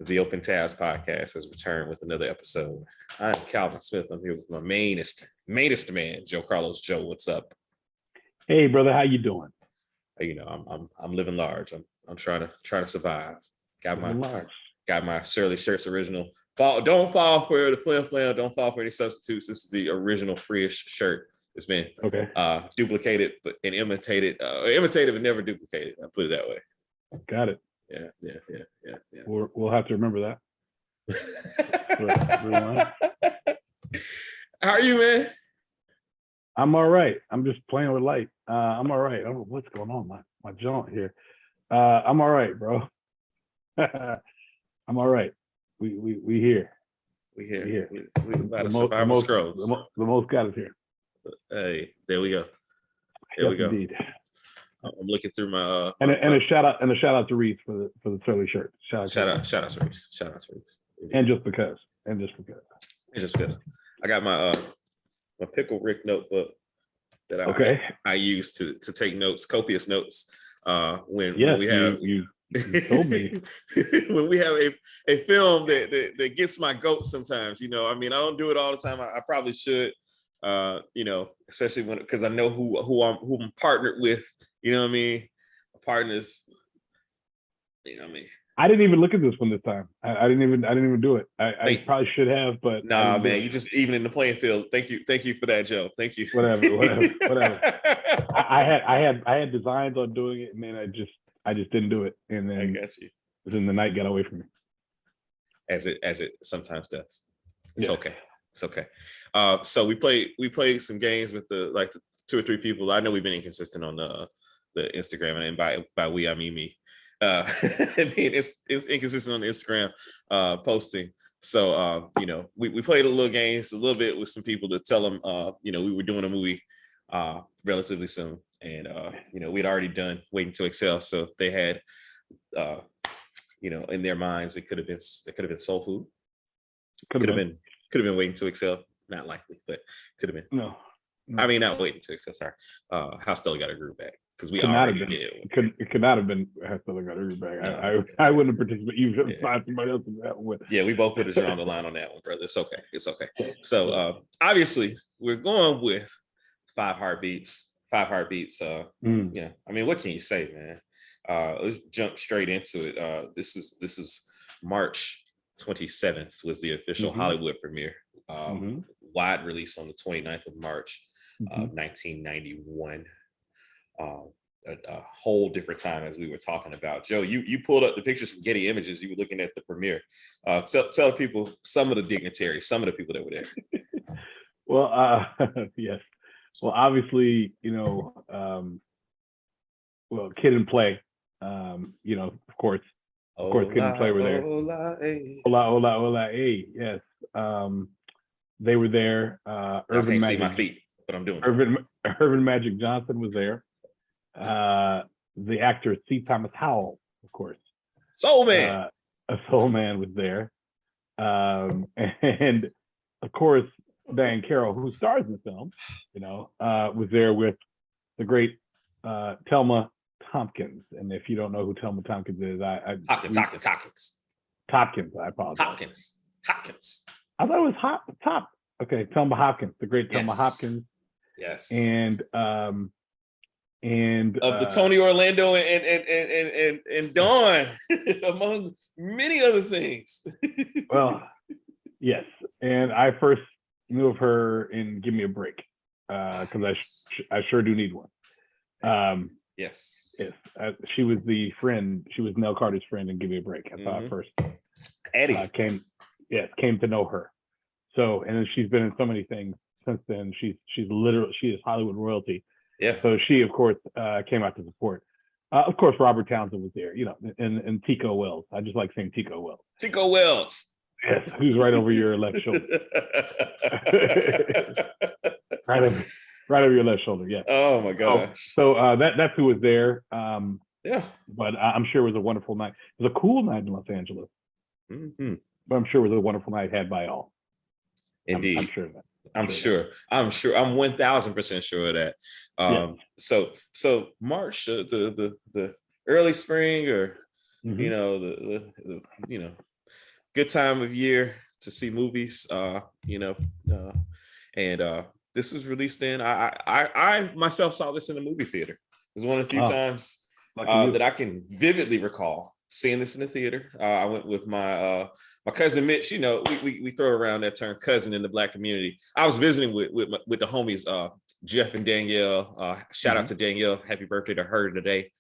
The Open Tabs podcast has returned with another episode. I'm Calvin Smith. I'm here with my mainest man, Joe Carlos. Joe, what's up? Hey, brother, how you doing? You know, I'm living large. I'm trying to survive. Got my Surly Shirts original. Don't fall for the flim flam. Don't fall for any substitutes. This is the original Free-ish shirt. It's been duplicated and imitated. Imitated but never duplicated. I put it that way. Got it. Yeah. We'll have to remember that. How are you, man? I'm all right. I'm just playing with light. I'm all right. I don't know what's going on my joint here. I'm all right, bro. I'm all right. We here. We here. We about to survive the scrolls. The most got it here. Hey, there we go. Indeed. I'm looking through my and a shout out to Reese for the Surly shirt. Shout out to Reese. And just because. I got my Pickle Rick notebook that I use to take notes, copious notes. When we have you told me when we have a film that gets my goat sometimes. You know, I mean, I don't do it all the time. I probably should. You know, especially because I know who I'm partnered with. You know what I mean? Partners. You know what I mean? I didn't even look at this one this time. I didn't even do it. I probably should have, but nah, man, you just even in the playing field. Thank you for that, Joe. Thank you. Whatever. I had designs on doing it, and then I just didn't do it, and then I got you. Then the night got away from me. As it sometimes does. It's okay. It's okay. So we played some games with the 2 or 3 people. I know we've been inconsistent on the Instagram, and by we I mean me. I mean it's inconsistent on the Instagram posting. So you know, we played a little games a little bit with some people to tell them you know, we were doing a movie relatively soon, and you know, we'd already done Waiting to Excel, so they had you know, in their minds it could have been Soul Food, could have been Waiting to Excel, not likely, but could have been. No. I mean, not Waiting to Excel. Sorry, How Stella Got Her Groove Back, because we could already not have been. did. It could not have been How Stella Got Her Groove Back. No. I wouldn't have participated. You should find somebody else in that one. Yeah, we both put a draw on the line on that one, brother. It's okay. So obviously we're going with Five Heartbeats. Yeah, I mean, what can you say, man? Let's jump straight into it. This is March 27th was the official Hollywood premiere. Wide release on the 29th of March of 1991. A whole different time, as we were talking about. Joe, you pulled up the pictures from Getty Images. You were looking at the premiere. Tell people some of the dignitaries, some of the people that were there. Well, yes. Well, obviously, you know, Kid and Play, you know, of course, Kid and Play were there. Hola, hey, yes. They were there. Urban Magic, see my feet, but I'm doing Urban Magic Johnson was there. The actor C. Thomas Howell, of course. Soul Man. Soul Man was there. And of course, Diane Carroll, who stars in the film, you know, was there with the great Thelma Tompkins. And if you don't know who Thelma Tompkins is, Hopkins. I apologize. Hopkins. I thought it was Top. Okay, Thelma Hopkins, the great Thelma Hopkins. Yes. And of the Tony Orlando and Dawn, among many other things. Well, yes. And I first knew of her in Give Me a Break, because I sure do need one. Yes. She was the friend. She was Nell Carter's friend in Give Me a Break. I thought first. Eddie came to know her. So, and then she's been in so many things since then. She is Hollywood royalty. Yeah. So she, of course, came out to support. Of course, Robert Townsend was there, you know, and Tico Wells. I just like saying Tico Wells. Tico Wells. Yes, who's right over your left shoulder. right over your left shoulder. Yeah. Oh my gosh. So that's who was there. Yeah. But I'm sure it was a wonderful night. It was a cool night in Los Angeles. But I'm sure it was a wonderful night had by all. Indeed. I'm sure of that. I'm sure. I'm 1000% sure of that. So March, the early spring, or you know, the good time of year to see movies. You know, and this was released in. I myself saw this in the movie theater. It was one of the few times that I can vividly recall seeing this in the theater. I went with my my cousin Mitch. You know, we throw around that term cousin in the Black community. I was visiting with the homies Jeff and Danielle. Shout out to Danielle. Happy birthday to her today.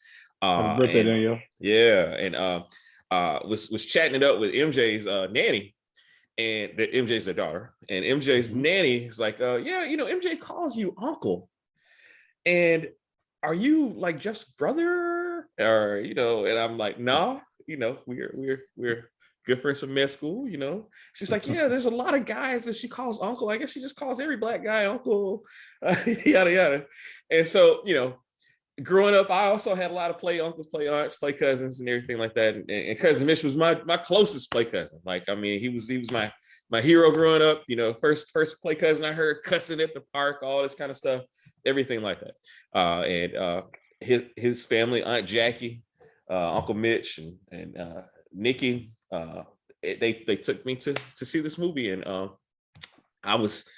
Happy birthday, Danielle. Yeah, and was chatting it up with MJ's nanny, and MJ's their daughter, and MJ's nanny is like, yeah, you know, MJ calls you uncle, and are you like just brother, or you know? And I'm like, no, you know, we're good friends from med school, you know. She's like, yeah, there's a lot of guys that she calls uncle. I guess she just calls every Black guy uncle, yada yada. And so, you know, growing up, I also had a lot of play uncles, play aunts, play cousins, and everything like that. And cousin Mitch was my closest play cousin. Like, I mean, he was my hero growing up. You know, first play cousin I heard cussing at the park, all this kind of stuff, everything like that. And his family, Aunt Jackie, Uncle Mitch, and Nikki, they took me to see this movie, and I was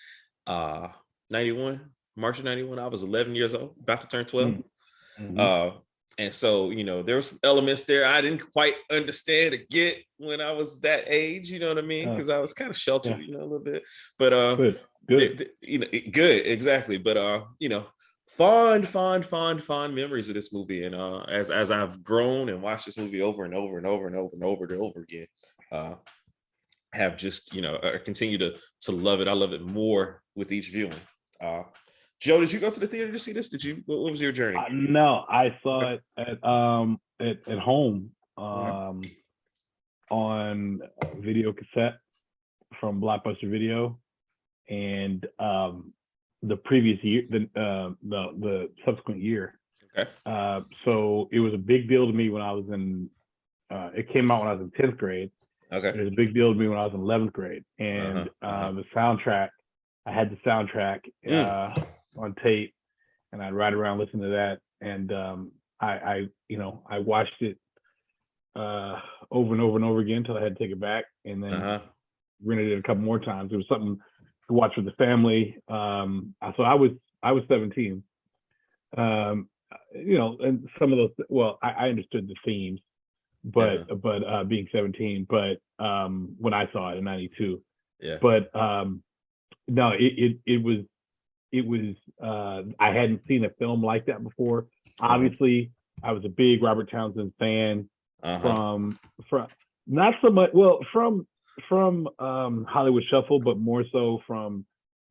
91, March of 91. I was 11 years old, about to turn 12. And so, you know, there were some elements there I didn't quite understand or get when I was that age, you know what I mean? Because I was kind of sheltered, you know, a little bit. But good. You know, good, exactly. But you know, fond memories of this movie. And as I've grown and watched this movie over and over and over and over and over again, have just, you know, continue to love it. I love it more with each viewing. Joe, did you go to the theater to see this? Did you? What was your journey? No, I saw it at home on video cassette from Blockbuster Video, and the previous year, the subsequent year. Okay. So it was a big deal to me when I was in. It came out when I was in 10th grade. Okay. It was a big deal to me when I was in 11th grade, and the soundtrack. I had the soundtrack on tape, and I'd ride around listening to that. And I watched it over and over and over again until I had to take it back, and then rented it a couple more times. It was something to watch with the family. So I was 17. You know, and some of those. Well, I understood the themes, but being 17. But when I saw it in '92. Yeah. But no, it was I hadn't seen a film like that before. Obviously, I was a big Robert Townsend fan from not so much from Hollywood Shuffle, but more so from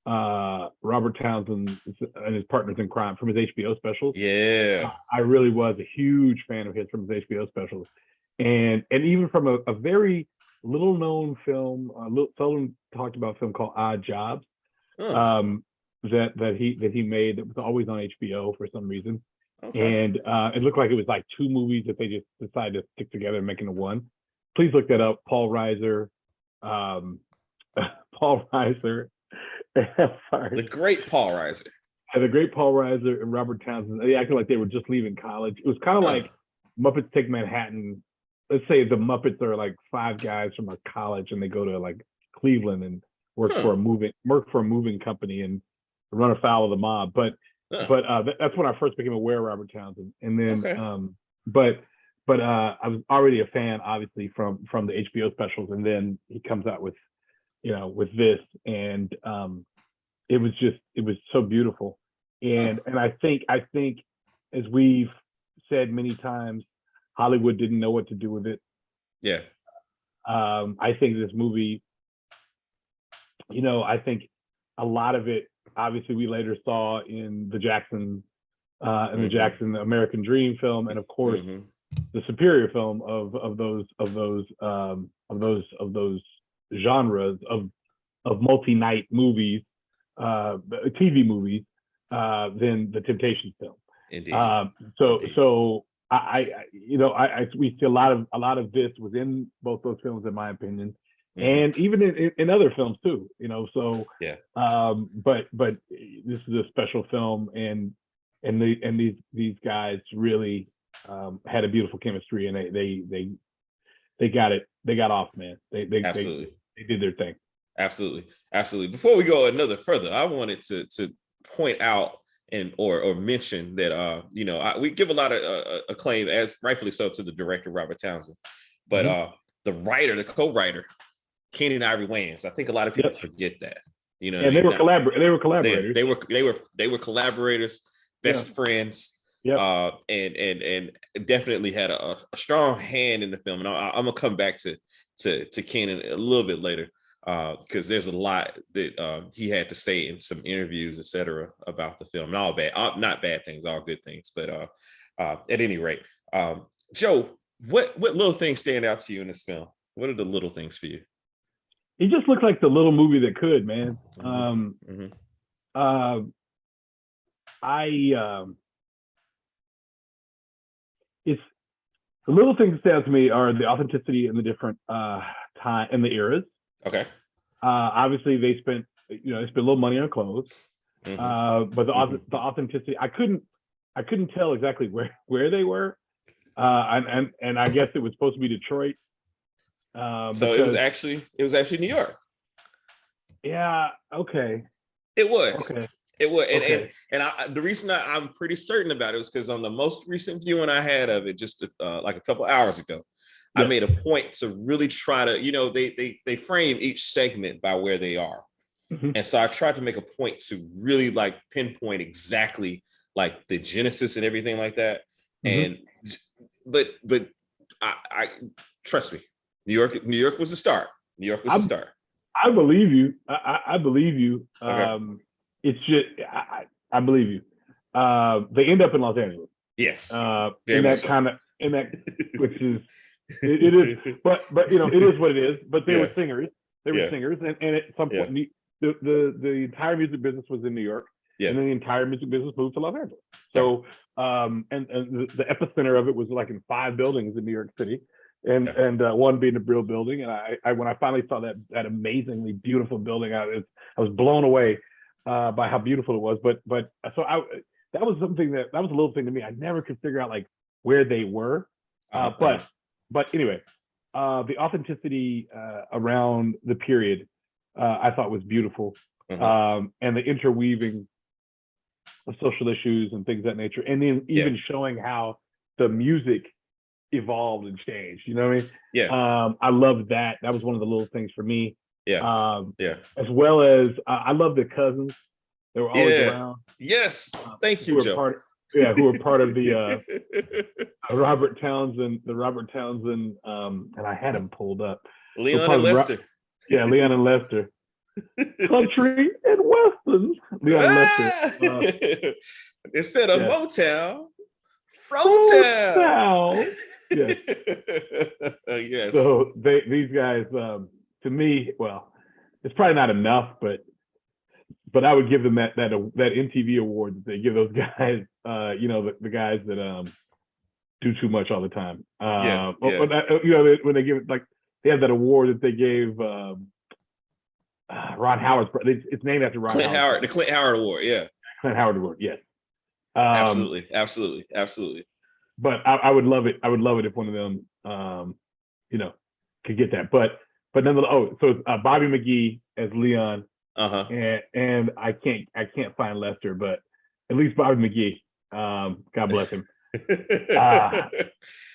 Robert Townsend and his partners in crime from his HBO specials. Yeah, I really was a huge fan of his from his HBO specials, and even from a very little known film, seldom talked about film called Odd Jobs, that he made that was always on HBO for some reason. Okay. And it looked like it was like two movies that they just decided to stick together and make into one. Please look that up. Paul Reiser. Sorry. The great Paul Reiser. Yeah, the great Paul Reiser and Robert Townsend. They acted like they were just leaving college. It was kind of like Muppets Take Manhattan. Let's say the Muppets are like five guys from a college and they go to like Cleveland and work for a moving company and run afoul of the mob. But that's when I first became aware of Robert Townsend. And then but I was already a fan, obviously, from the HBO specials, and then he comes out with this, and it was so beautiful. And I think as we've said many times, Hollywood didn't know what to do with it. Yeah. I think this movie, I think a lot of it, obviously, we later saw in the Jackson, the Jackson American Dream film, and of course, the superior film of those genres of multi-night movies, TV movies, than the Temptations film. Indeed. So we see a lot of this within both those films, in my opinion, and even in other films too. So yeah. But this is a special film, and these guys really had a beautiful chemistry, and they got it they got off, man. Absolutely. They did their thing. Absolutely. Absolutely. Before we go another further, I wanted to point out and or mention that we give a lot of acclaim, as rightfully so, to the director Robert Townsend, but the writer, the co-writer, Keenen Ivory Wayans. I think a lot of people forget that. You know, and they were collaborators. They were collaborators, best friends. Yeah. And definitely had a strong hand in the film. And I'm gonna come back to Keenen a little bit later, because there's a lot that he had to say in some interviews, etc., about the film. And all bad, not bad things, all good things. But at any rate, Joe, what little things stand out to you in this film? What are the little things for you? It just looks like the little movie that could, man. It's the little things that stand out to me are the authenticity and the different time and the eras. Okay. Obviously, they spent a little money on clothes, but the authenticity, I couldn't tell exactly where they were, and I guess it was supposed to be Detroit. So it was actually New York. Yeah. Okay. It was. Okay. It was, and the reason I'm pretty certain about it was because on the most recent viewing I had of it, just like a couple hours ago, I made a point to really try to, they frame each segment by where they are, and so I tried to make a point to really like pinpoint exactly like the genesis and everything like that. And but I trust me, New York was the start. New York was the start. I believe you. I believe you. Okay. It's just I believe you. They end up in Los Angeles. Yes. In that which is it is, but it is what it is. But they were singers. They were singers, and at some point the entire music business was in New York, and then the entire music business moved to Los Angeles. So and the epicenter of it was like in 5 buildings in New York City. And one being the Brill Building, and I when I finally saw that amazingly beautiful building, I was blown away by how beautiful it was. But so that was something that was a little thing to me. I never could figure out like where they were, but anyway, the authenticity around the period I thought was beautiful, and the interweaving of social issues and things of that nature, and then even showing how the music evolved and changed. You know what I mean? I loved that. That was one of the little things for me. As well as I love the cousins. They were always around. Yes. Thank you, Joe. Who were part of the Robert Townsend, and I had him pulled up. Leon and Lester. Leon and Lester. Country and Western. Leon and Lester. Instead of Motown, Frotown. Yes. Yes. So these guys, to me, well, it's probably not enough, but I would give them that MTV award that they give those guys. The guys that do too much all the time. When they give it, like, they have that award that they gave Ron Howard's. It's named after Ron Howard. The Clint Howard Award. Yeah. Clint Howard Award. Yes. Absolutely. But I would love it. I would love it if one of them, could get that. But nonetheless, so it's Bobby McGee as Leon, and I can't find Lester, but at least Bobby McGee, God bless him.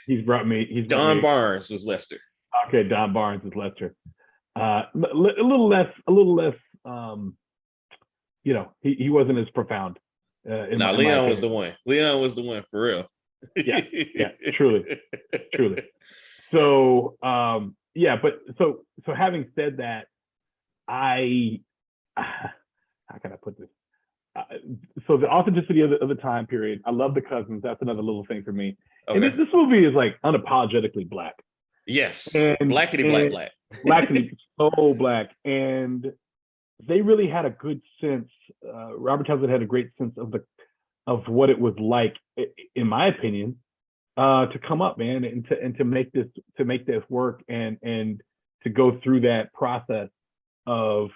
He's brought me. Don Barnes was Lester. Okay, Don Barnes is Lester. A little less. He wasn't as profound. Leon was the one. Leon was the one for real. yeah, truly. So, but so having said that, how can I put this? So the authenticity of the time period. I love the cousins. That's another little thing for me. Okay. And this movie is like unapologetically black. Yes, blackity black. Blackity, so black, and they really had a good sense. Robert Townsend had a great sense of what it was like, in my opinion, to come up, man, and to make this work, and to go through that process of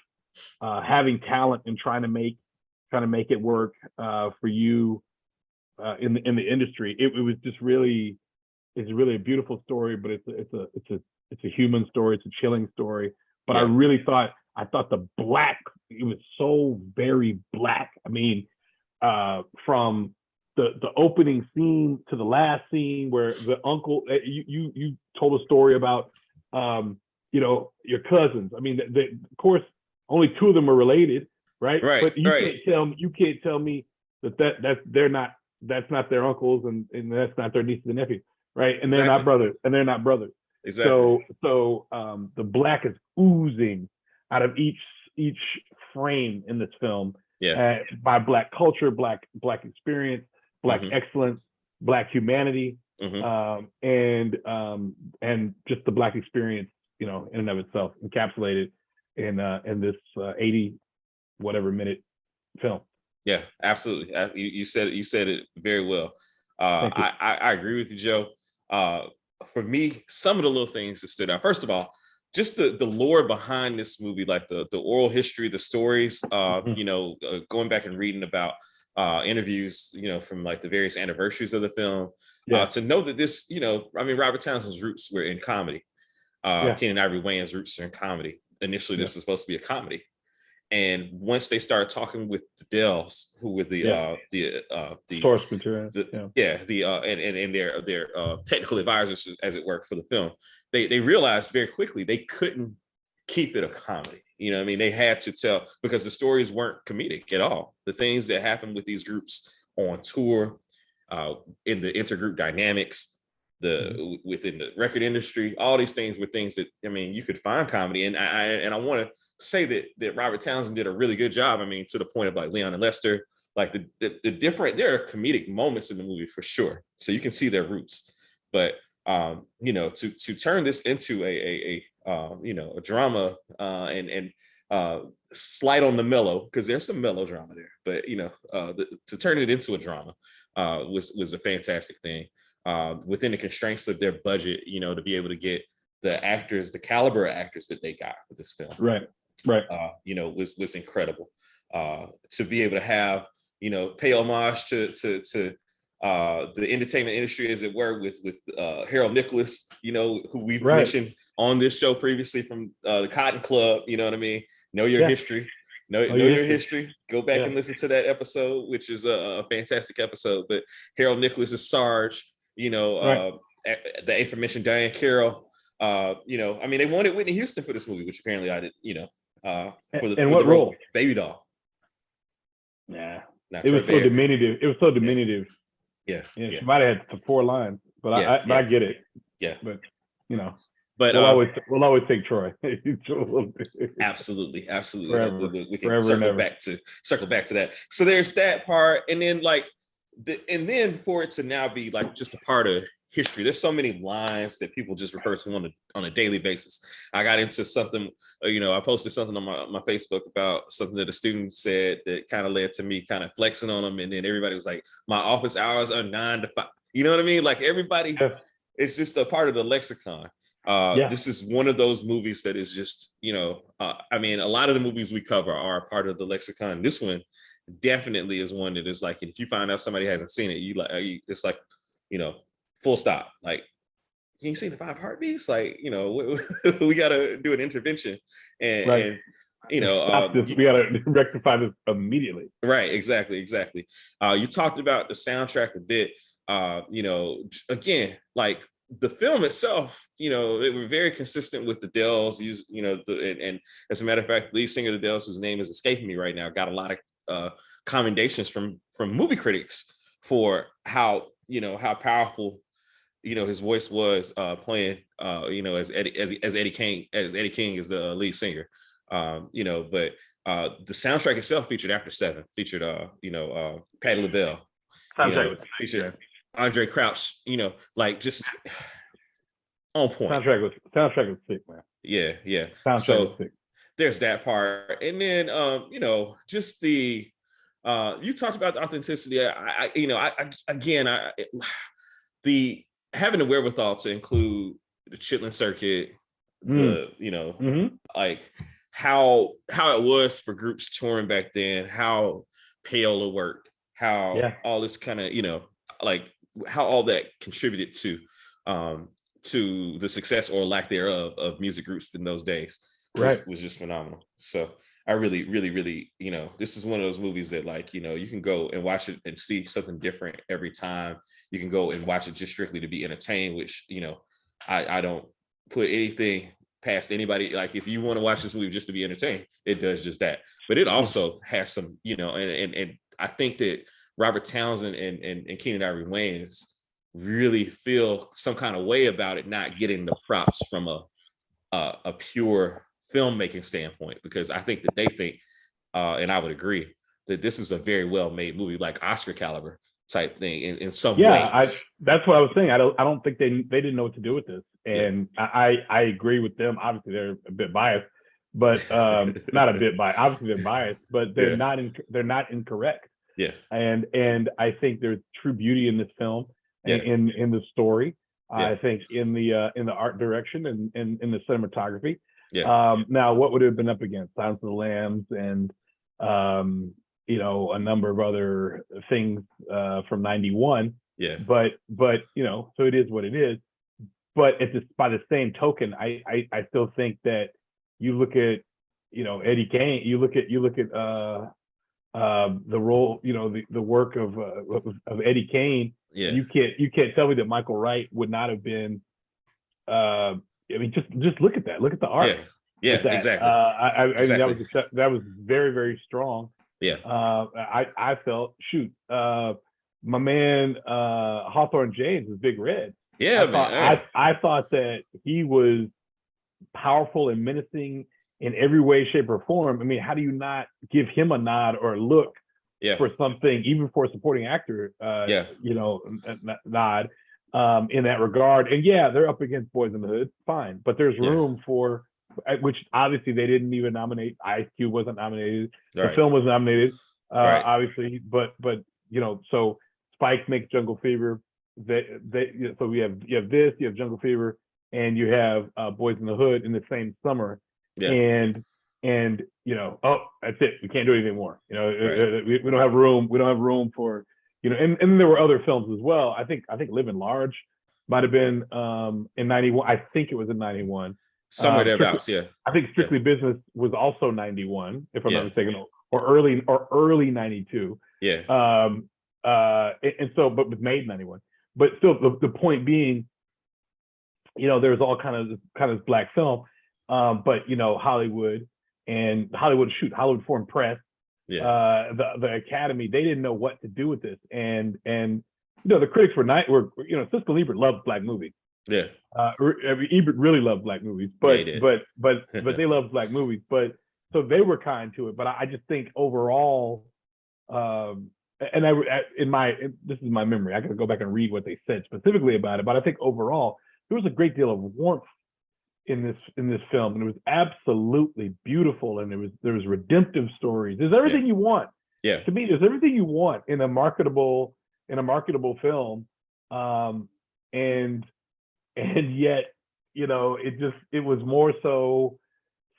having talent and trying to make it work for you in the industry. It was just really is really a beautiful story, but it's a human story. It's a chilling story. But Yeah. I thought the black, it was so very black. I mean, from the opening scene to the last scene where the uncle, you told a story about your cousins. I mean, of course only two of them are related, right? But you can't tell me that's not their uncles, and that's not their nieces and nephews, right? And they're not brothers, Exactly. So the black is oozing out of each frame in this film. Yeah. By black culture, black experience, black excellence, black humanity, and just the black experience, in and of itself, encapsulated in this 80 whatever minute film. Yeah, absolutely. You said it very well. I agree with you, Joe. For me, some of the little things that stood out. First of all, just the lore behind this movie, like the oral history, the stories. Going back and reading about interviews, from like the various anniversaries of the film. To know that this, Robert Townsend's roots were in comedy. Keenen Ivory Wayans' roots are in comedy. Initially, this was supposed to be a comedy. And once they started talking with the Dells, who were the source material, and their technical advisors, as it were, for the film, they realized very quickly they couldn't keep it a comedy. They had to tell, because the stories weren't comedic at all. The things that happened with these groups on tour, in the intergroup dynamics, within the record industry, all these things were things that you could find comedy. And I want to say that Robert Townsend did a really good job. To the point of like Leon and Lester, like the different, there are comedic moments in the movie for sure, so you can see their roots. But to turn this into a drama, and slight on the mellow, because there's some melodrama there, but to turn it into a drama was a fantastic thing. Within the constraints of their budget, to be able to get the caliber of actors that they got for this film, right, was incredible. To be able to have, pay homage to the entertainment industry, as it were, with Harold Nicholas, who we've mentioned on this show previously from the Cotton Club. You know what I mean? Know your history. Know your history. Go back and listen to that episode, which is a fantastic episode. But Harold Nicholas is Sarge. The aforementioned Diane Carroll. They wanted Whitney Houston for this movie, which apparently I did. For the role? Baby doll. Yeah, it was so diminutive. It was so diminutive. Yeah. She might have had 4 lines, but I get it. Yeah, but we'll always take Troy. Absolutely. Forever. We can circle back to that. So there's that part, and then and then for it to now be like just a part of history, there's so many lines that people just refer to on a daily basis. I got into something, I posted something on my Facebook about something that a student said that kind of led to me kind of flexing on them, and then everybody was like, my office hours are 9 to 5. You know what I mean? Like everybody, it's just a part of the lexicon. This is one of those movies that is just, a lot of the movies we cover are a part of the lexicon. This one definitely is one that is like, if you find out somebody hasn't seen it, it's like, full stop. Like, you ain't seen the 5 heartbeats? Like, we got to do an intervention, and we got to rectify this immediately. Right. Exactly. You talked about the soundtrack a bit. Again, like the film itself, they were very consistent with the Dells. And as a matter of fact, the lead singer of the Dells, whose name is escaping me right now, got a lot of commendations from movie critics for how powerful his voice was playing as Eddie King as the lead singer. But the soundtrack itself featured After 7, featured Patti LaBelle, featured Andre Crouch, just on point. Soundtrack was sick, man. Yeah. Soundtrack was sick. There's that part, and then just the you talked about the authenticity. The having the wherewithal to include the Chitlin Circuit, like how it was for groups touring back then, how payola worked, how all this kind of like how all that contributed to to the success or lack thereof of music groups in those days was just phenomenal. So I really, really, really, this is one of those movies that, like, you can go and watch it and see something different every time. You can go and watch it just strictly to be entertained, which, I don't put anything past anybody. Like, if you want to watch this movie just to be entertained, it does just that. But it also has some, and I think that Robert Townsend and Keenan Ivory Wayans really feel some kind of way about it not getting the props from a pure filmmaking standpoint, because I think that they think, and I would agree, that this is a very well made movie, like Oscar caliber type thing in some ways. That's what I was saying. I don't think they didn't know what to do with this, and I agree with them. Obviously, they're a bit biased, but not a bit biased. Obviously, they're biased, but they're not incorrect. Yeah, and I think there's true beauty in this film, in the story. I think in the art direction and in the cinematography. Now, what would it have been up against? Silence of the Lambs and a number of other things from '91. But so it is what it is. But by the same token, I still think that you look at Eddie Kane, you look at the role, the work of Eddie Kane. You can't tell me that Michael Wright would not have been. I mean, just look at that. Look at the art. Exactly. I that was very, very strong. I felt my man Hawthorne James is Big Red. I thought that he was powerful and menacing in every way, shape, or form. I mean, how do you not give him a nod or a look for something, even for a supporting actor? Nod. In that regard. And they're up against Boys in the Hood, fine, but there's room for, which obviously they didn't even nominate. Ice Cube wasn't nominated. The film was nominated, obviously, but so Spike makes Jungle Fever. So you have Jungle Fever, and you have Boys in the Hood in the same summer, and that's it. We can't do anything more. We don't have room. We don't have room for. And there were other films as well. I think Living Large might have been in '91. I think it was in '91. Somewhere thereabouts, I think Strictly Business was also '91, if I'm not mistaken, or early '92. And so, but was made in '91. But still, the point being, there's all kind of black film, but Hollywood Foreign Press. The Academy, they didn't know what to do with this, and the critics were Siskel and Ebert loved black movies. Ebert really loved black movies, but they loved black movies, but so they were kind to it. But I just think overall, this is my memory. I got to go back and read what they said specifically about it, but I think overall there was a great deal of warmth in this film, and it was absolutely beautiful, and there was redemptive stories. There's everything you want. To me, there's everything you want in a marketable film, and yet it was more so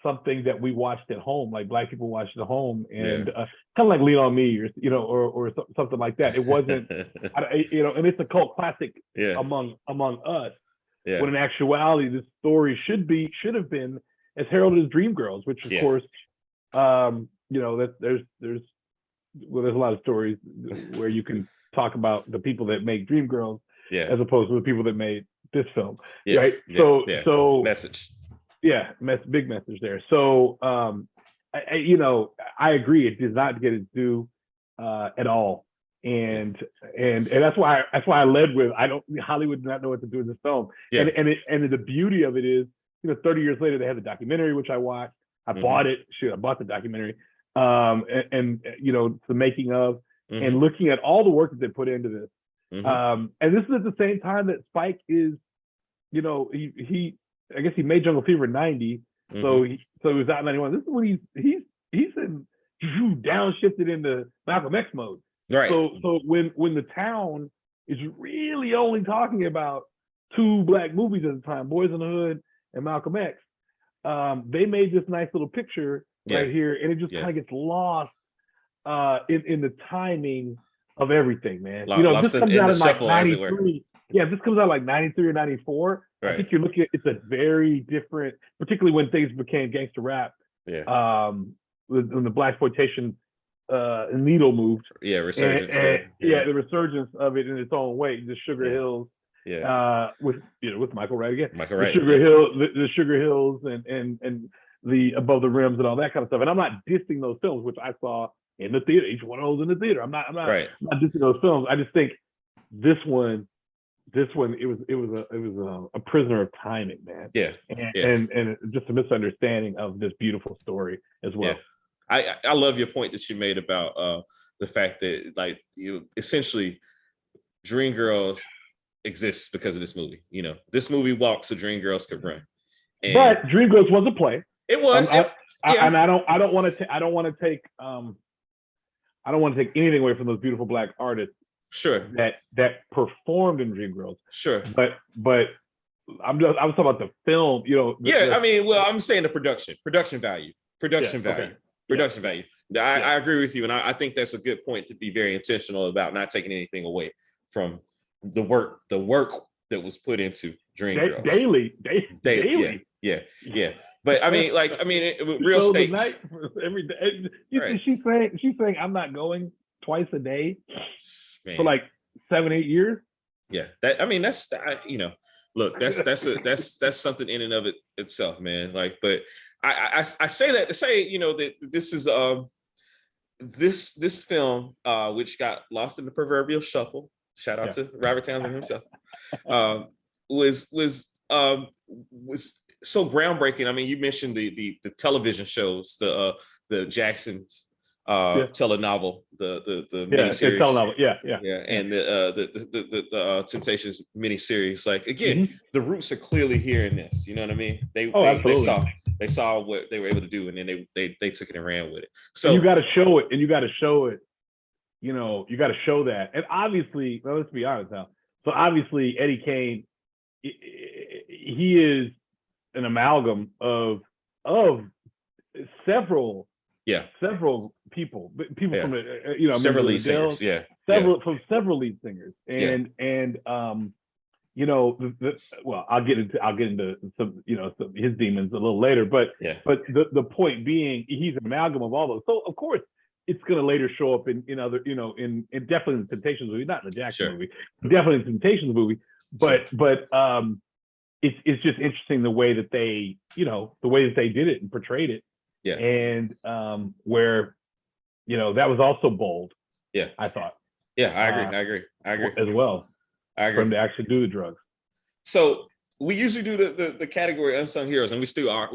something that we watched at home, like black people watched at home, and kind of like Lean on Me, or something like that. It wasn't, and it's a cult classic among us. When in actuality, this story should have been as heralded as Dreamgirls, which of course, there's a lot of stories where you can talk about the people that make Dreamgirls as opposed to the people that made this film, right? So message, big message there. So I agree, it did not get its due at all. And that's why I led with Hollywood did not know what to do with this film. And the beauty of it is, 30 years later they had the documentary, which I watched. I bought it. I bought the documentary. And the making of and looking at all the work that they put into this. And this is at the same time that Spike is, he I guess he made Jungle Fever in '90, so he was out in '91. This is when he's in downshifted into Malcolm X mode. Right. So when the town is really only talking about two black movies at the time, Boys in the Hood and Malcolm X, they made this nice little picture right here, and it just kind of gets lost in the timing of everything, man. This comes out in like '93. Yeah, if this comes out like 93 or 94, I Right. think you're looking at it's a very different, particularly when things became gangster rap. Yeah. When the blaxploitation needle moved. Yeah. And, Resurgence. and Yeah. the resurgence of it in its own way, the Sugar Yeah. Hills, Yeah. with Michael Wright again, Michael the Wright. Sugar Hill, the Sugar Hills, and the Above the Rims and all that kind of stuff. And I'm not dissing those films, which I saw in the theater. Each one of those in the theater. I'm not Right. dissing those films. I just think this one, it was a prisoner of timing, man. Yeah. And just a misunderstanding of this beautiful story as well. Yeah. I love your point that you made about the fact that like essentially Dreamgirls exists because of this movie. You know, this movie walked so Dreamgirls could run. And but Dreamgirls was a play. It was. And I don't want to take anything away from those beautiful Black artists. Sure. That performed in Dreamgirls. Sure. But I was talking about the film. You know. I mean, well, I'm saying the production value. Value. I agree with you, and I think that's a good point to be very intentional about not taking anything away from the work that was put into Dreamgirls. Daily. Yeah. But I mean, real stakes. Every day. Right. She's saying I'm not going twice a day. Man. For like 7-8 years. Yeah, that's look, that's something in and of itself, man. Like, but I say that to say, that this is this film which got lost in the proverbial shuffle. Shout out to Robert Townsend himself. Was so groundbreaking. I mean, you mentioned the television shows, the Jacksons telenovel, the miniseries, and the Temptations miniseries. Like again, the roots are clearly here in this. You know what I mean? They saw what they were able to do, and then they took it and ran with it. So and you got to show it, you got to show that. And obviously, well, let's be honest now. So obviously, Eddie Kane, he is an amalgam of several people from the several lead singers, several lead singers, and well, I'll get into some his demons a little later, but the point being, he's an amalgam of all those. So of course it's going to later show up in other, in definitely in the Temptations movie, not in the Jackson movie, definitely in the Temptations movie, but it's just interesting the way that they did it and portrayed it. Yeah. And where, that was also bold. Yeah. I thought. Yeah, I agree as well. I agree. For him to actually do the drugs. So we usually do the category unsung heroes, and we still are.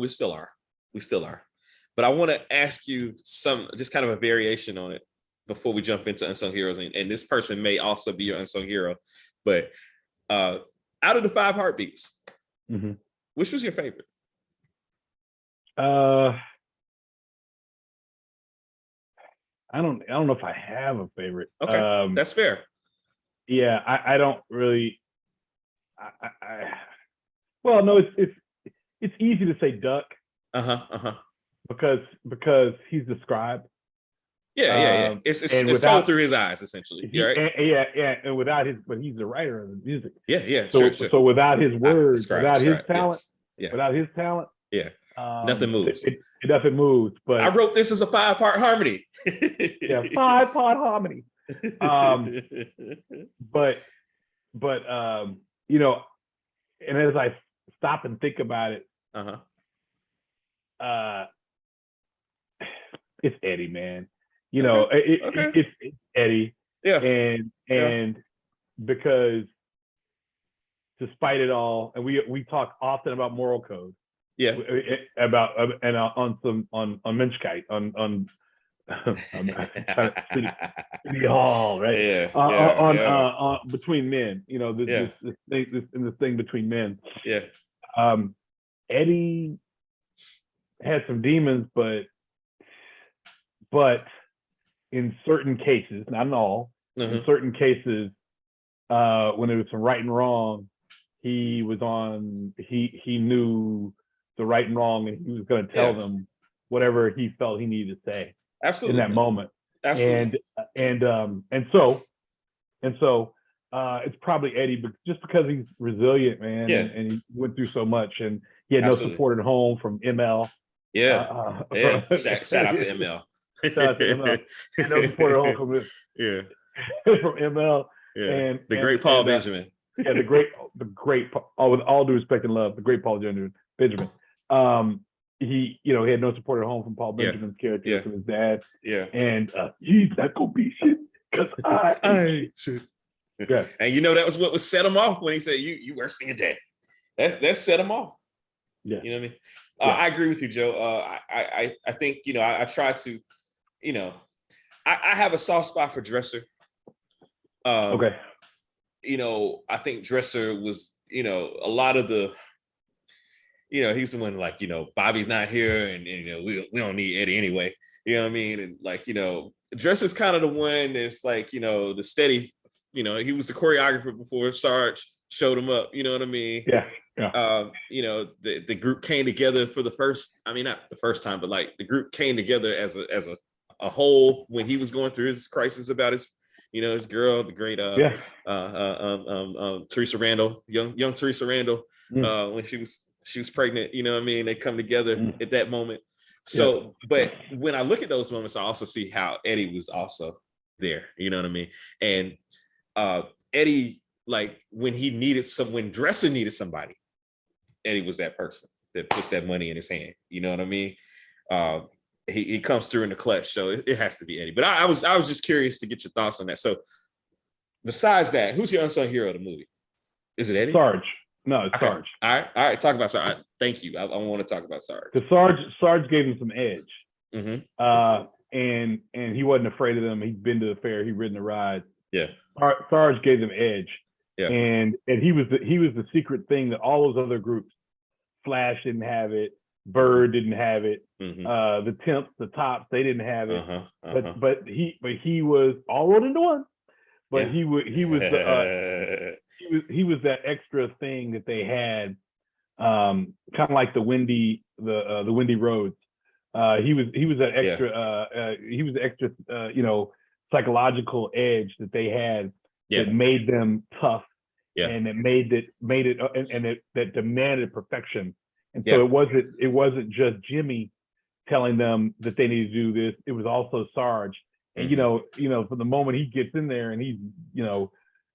But I want to ask you just kind of a variation on it before we jump into unsung heroes. And this person may also be your unsung hero. But out of the 5 heartbeats, which was your favorite? I don't know if I have a favorite. Okay, that's fair. Yeah, I don't really. Well, no, it's easy to say Duck. Because he's the scribe. Yeah. It's told through his eyes, essentially. Yeah, and but he's the writer of the music. Yeah. So, sure. So without his words, without his talent, nothing moves. Nothing moves. But I wrote this as a 5-part harmony. 5-part harmony. But and as I stop and think about it, it's Eddie, man. It's Eddie. Yeah. And because despite it all, and we talk often about moral code. Yeah. About and on Menschkeit, on City Hall, right? Yeah. Between men, this thing between men. Yeah. Eddie had some demons, but in certain cases, not in all, in certain cases, when there was some right and wrong, he knew the right and wrong, and he was going to tell them whatever he felt he needed to say. Absolutely. In that moment. Absolutely. And so It's probably Eddie, but just because he's resilient, man, Yeah, and he went through so much, and he had no absolutely. support at home from ML. Yeah, yeah. Shout out to ML. Shout out to ML. He had no support at home from yeah, from ML, yeah. and The great Paul Benjamin. Yeah, the great, with all due respect and love, the great Paul Benjamin. He had no support at home from Paul Benjamin's character, from his dad. Yeah, and he's not gonna be shit because I shit. Yeah, and that was what set him off when he said, "You worse than your dad." That set him off. Yeah, you know what I mean. I agree with you, Joe. I think I try to, I have a soft spot for Dresser. Okay. I think Dresser was, a lot of the, he's the one like, Bobby's not here and we don't need Eddie anyway. You know what I mean? And like, Dresser's kind of the one that's like, the steady, he was the choreographer before Sarge showed him up. You know what I mean? Yeah. The group came together for the first, not the first time, but like the group came together as a whole when he was going through his crisis about his girl, the great Teresa Randall, young Teresa Randall, when she was pregnant. You know what I mean? They come together at that moment. So, but when I look at those moments, I also see how Eddie was also there. You know what I mean? And Eddie, like when Dresser needed somebody, Eddie was that person that puts that money in his hand. You know what I mean? He comes through in the clutch, so it has to be Eddie. But I was just curious to get your thoughts on that. So besides that, who's your unsung hero of the movie? Is it Eddie? Sarge. No, it's Sarge. All right. Talk about Sarge. Thank you. I want to talk about Sarge. Because Sarge gave him some edge. Mm-hmm. And he wasn't afraid of them. He'd been to the fair. He'd ridden the ride. Yeah. Sarge gave them edge. Yeah. And he was the secret thing that all those other groups, Flash didn't have it, Bird didn't have it, the Temps, the Tops, they didn't have it. But he was all rolled into one. But he was that extra thing that they had, kind of like the Windy Roads. He was that extra. He was the extra, psychological edge that they had that made them tough, and it made it that demanded perfection. And so it wasn't just Jimmy telling them that they need to do this. It was also Sarge. And from the moment he gets in there and he's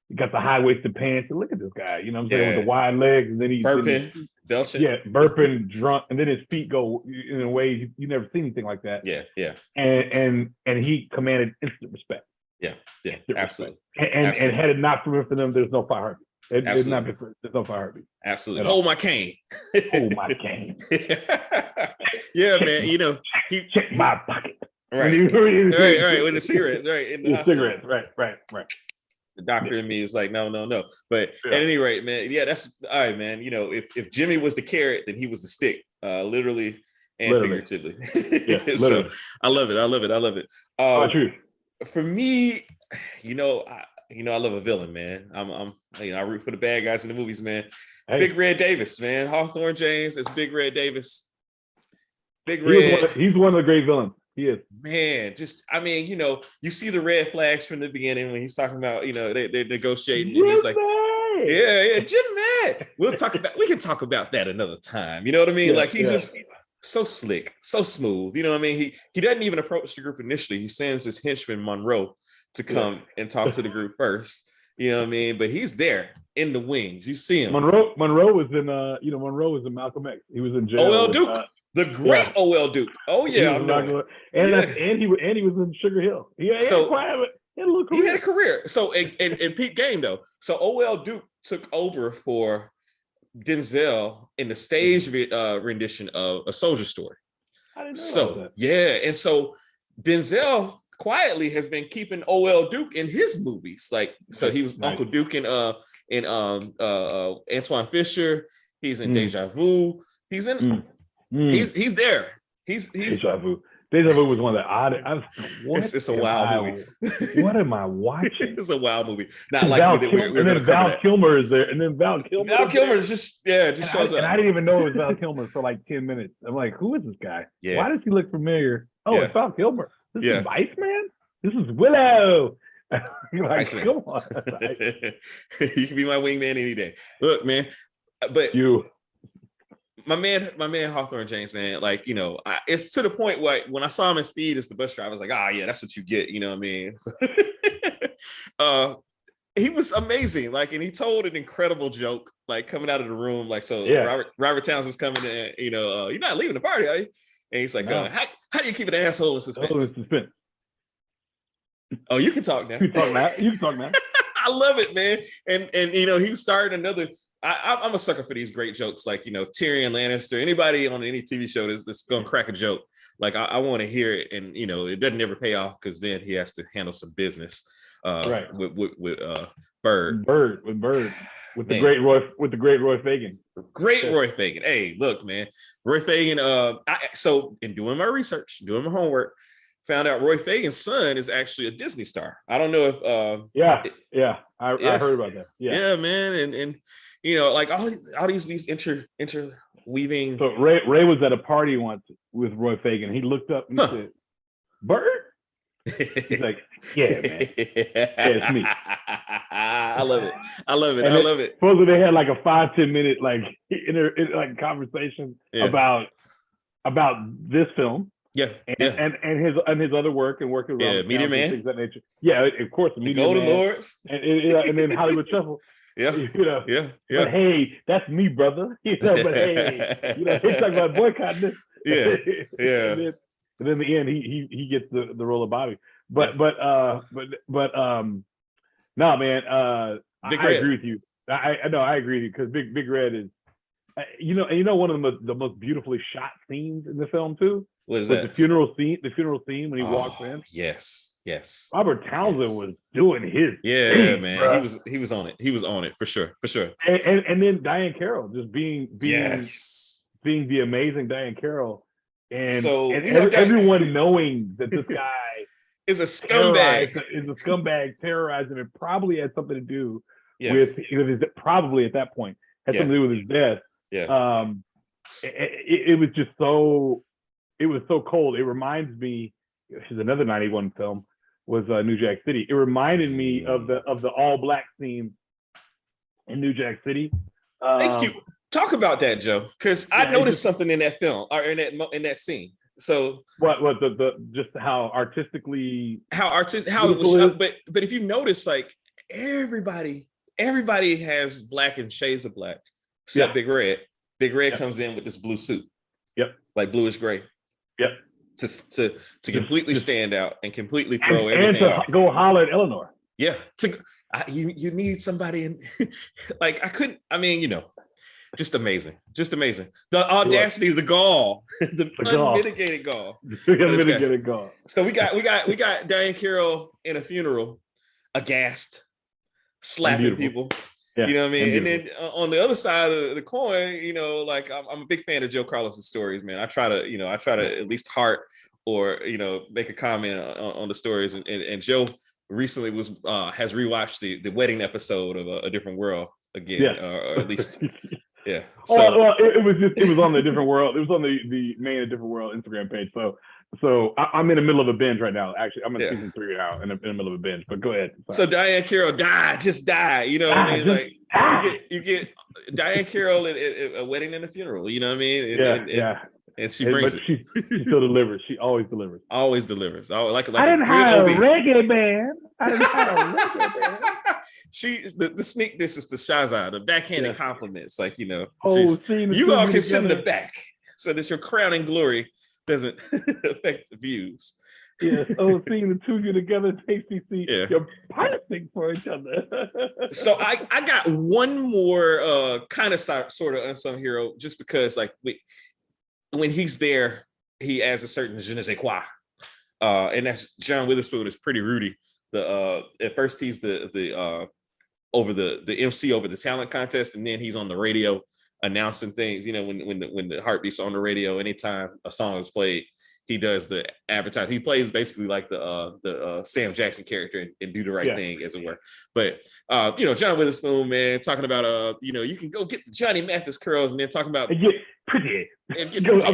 he got the high-waisted pants, and look at this guy, what I'm saying, with the wide legs, and then he burping, burping, drunk, and then his feet go in a way you never seen anything like that. Yeah. And he commanded instant respect. Yeah, absolutely. And had it not been for them, there's no fire heartbeat. There's no fire heartbeat. Absolutely. Hold my cane. Hold my cane. Yeah, man. He check my pocket. Right. Right. With the cigarettes, right. In the cigarettes, right. The doctor in me is like, no. But at any rate, man, that's all right, man. If Jimmy was the carrot, then he was the stick, literally and figuratively. Yeah, so I love it. True. For me, I love a villain, man. I root for the bad guys in the movies, man. Hey. Big Red Davis, man. Hawthorne James is Big Red Davis. Big Red. He's one of the great villains. He is. Man, you see the red flags from the beginning when he's talking about, they're negotiating. And he's like, Jim, we can talk about that another time. You know what I mean? Like he's just so slick, so smooth. You know what I mean? He doesn't even approach the group initially. He sends his henchman Monroe to come and talk to the group first. You know what I mean? But he's there in the wings. You see him. Monroe was in Monroe was in Malcolm X. He was in jail. O.L. Duke. The great O.L. Duke. Oh yeah, and he was in Sugar Hill. He had a little career. He had a career. So in peak game though. So O.L. Duke took over for Denzel in the stage rendition of A Soldier Story. I didn't know that. And so Denzel quietly has been keeping O.L. Duke in his movies. So he was Uncle Duke in Antoine Fisher. He's in Deja Vu. He's in. He's there. He's Deja Vu. Deja Vu was one of the it's a wild movie. What am I watching? It's a wild movie. Not like we're Val Kilmer is there, and then Val Kilmer is just shows up. And I didn't even know it was Val Kilmer for like 10 minutes. I'm like, who is this guy? Yeah. Why does he look familiar? Oh, it's Val Kilmer. This is Iceman. This is Willow. Like, Iceman. come on. You can be my wingman any day. Look, man, but You. my man Hawthorne James, man, like, it's to the point where when I saw him in Speed as the bus driver, I was like, yeah, that's what you get. You know what I mean? He was amazing. Like, and he told an incredible joke, like coming out of the room. Like, so Yeah. Robert Townsend's coming in, you're not leaving the party, are you? And he's like, No. how do you keep an asshole in suspense? Oh, in suspense. Oh, you can talk now. You can talk now. I love it, man. And he started another. I'm a sucker for these great jokes, like Tyrion Lannister. Anybody on any TV show that's gonna crack a joke, like I want to hear it, and it doesn't ever pay off because then he has to handle some business. Right. With Bird. With the great Roy Fagan. Great Roy Fagan. Hey, look, man, Roy Fagan. So in doing my research, doing my homework, found out Roy Fagan's son is actually a Disney star. I don't know if I heard about that. Yeah, man, and like all these interweaving. So Ray was at a party once with Roy Fagan. He looked up and he said, "Bird." He's like, "Yeah, man, it's me." I love it. I love it. Supposedly they had like a 5-10 minute conversation about this film. Yeah, and his other work and working with Meteor Man, things of that nature. Yeah, of course, the Golden Lords, and then Hollywood Shuffle. Yeah. But hey, that's me, brother. But hey, he's talking about boycotting this. Yeah. And then in the end, he gets the role of Bobby. But no, man. I agree with you. I agree with you because Big Red is, one of the most beautifully shot scenes in the film too. What is that? The funeral scene when he walks in. Yes. Robert Townsend was doing his thing, man. Bro. He was on it. He was on it for sure. And then Diane Carroll just being the amazing Diane Carroll, and everyone knowing that this guy is a scumbag. Is a scumbag terrorizing it. Probably had something to do with probably at that point had something to do with his death. Yeah. It was just so. It was so cold. It reminds me. This is another '91 film. Was New Jack City. It reminded me of the all black scene in New Jack City. Thank you. Talk about that, Joe, because I noticed something in that film or in that scene. So what just how artistically how it was, but if you notice, like everybody has black and shades of black except Big Red. Big Red comes in with this blue suit. Yep. Like bluish gray. Yep. To completely stand out and completely throw everything and to off. Go holler at Eleanor. Yeah. You need somebody in like I couldn't. I mean, just amazing. The audacity, the gall, the unmitigated gall. Unmitigated gall. So we got Diane Carroll in a funeral, aghast, slapping people. Yeah, you know what I mean? And then on the other side of the coin, like I'm a big fan of Joe Carlos's stories, man. I try to at least heart or make a comment on the stories. And Joe recently has rewatched the wedding episode of A Different World again, or at least yeah. So it was on the Different World. It was on the main A Different World Instagram page. So I'm in the middle of a binge right now. Actually, I'm in season 3 now, in the middle of a binge. But go ahead. Sorry. So Diane Carroll just died. You know what I mean? Like you get Diane Carroll at a wedding and a funeral. You know what I mean? And she brings it. She still delivers. She always delivers. Always delivers. Like I didn't hire a reggae band. She's the sneak this is the Shazza, the backhanded compliments. Like, you you all can sit in the back so that your crowning glory doesn't affect the views. Yes. Seeing the two of you together takes you see you're perfect for each other. So I got one more kind of sort of unsung hero, just because like when he's there, he adds a certain je ne sais quoi. And that's John Witherspoon is Pretty Rudy. At first he's the over the MC over the talent contest, and then he's on the radio announcing things. When the Heartbeat's on the radio, anytime a song is played, he does the advertising. He plays basically like the Sam Jackson character and do the right thing, as it were. But John Witherspoon, man, talking about you can go get the Johnny Mathis curls, and then talking about pretty. I'm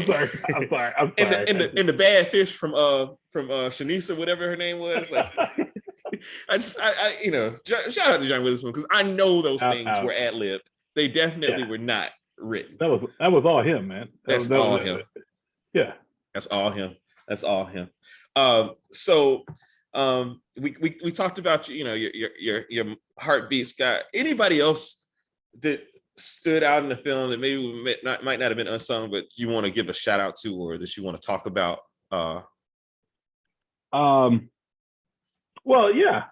sorry. I'm sorry. And the bad fish from Shanisa, whatever her name was, like shout out to John Witherspoon because I know those things Out. were ad libbed. They definitely were not written. That was all him, man. That's all him. Yeah, that's all him. That's all him. We talked about your heartbeat, Scott. Anybody else that stood out in the film that maybe might not have been unsung, but you want to give a shout out to, or that you want to talk about? Well, yeah,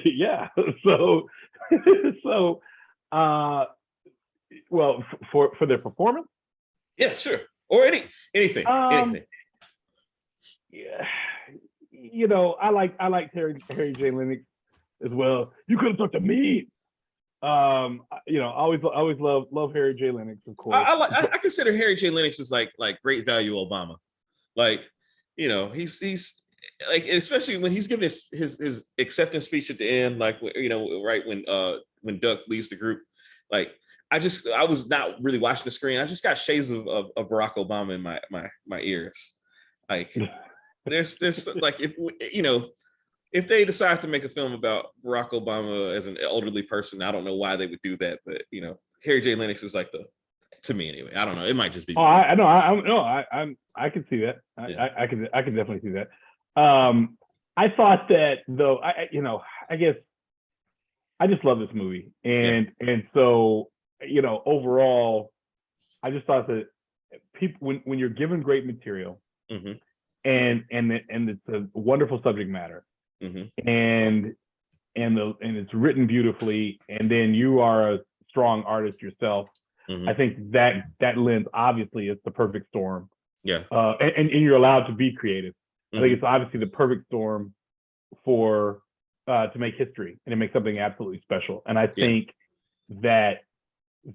yeah. So, for their performance. Yeah, sure. Or anything. Yeah, I like Harry J. Lennox as well. You could have talked to me. Always love Harry J. Lennox, of course. I consider Harry J. Lennox as like great value Obama. Like, he's like, especially when he's giving his acceptance speech at the end, like, right when Duck leaves the group. Like, I was not really watching the screen. I just got shades of Barack Obama in my ears. Like, there's like, if they decide to make a film about Barack Obama as an elderly person, I don't know why they would do that, but Harry J. Lennox is like to me anyway. I don't know. It might just be. Oh, I know. I can see that. I can definitely see that. I thought that though. I guess I just love this movie, and so overall, I just thought that people, when you're given great material, mm-hmm. and it's a wonderful subject matter, mm-hmm. and it's written beautifully, and then you are a strong artist yourself. Mm-hmm. I think that lens obviously is the perfect storm. Yeah. And you're allowed to be creative. Mm-hmm. I think it's obviously the perfect storm for to make history and to make something absolutely special. And I think that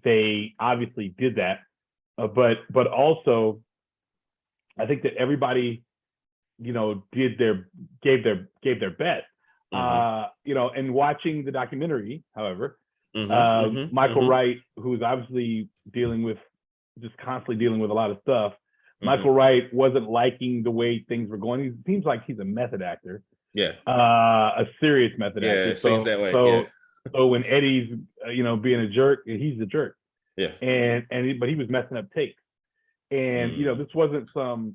they obviously did that, but also I think that everybody, gave their best. Mm-hmm. And watching the documentary, however, mm-hmm. Michael mm-hmm. Wright, who's obviously constantly dealing with a lot of stuff. Mm-hmm. Michael Wright wasn't liking the way things were going. He seems like he's a method actor. Yeah. A serious method actor. Yeah, it seems that way. So when Eddie's, being a jerk, he's a jerk. Yeah. But he was messing up takes. And this wasn't some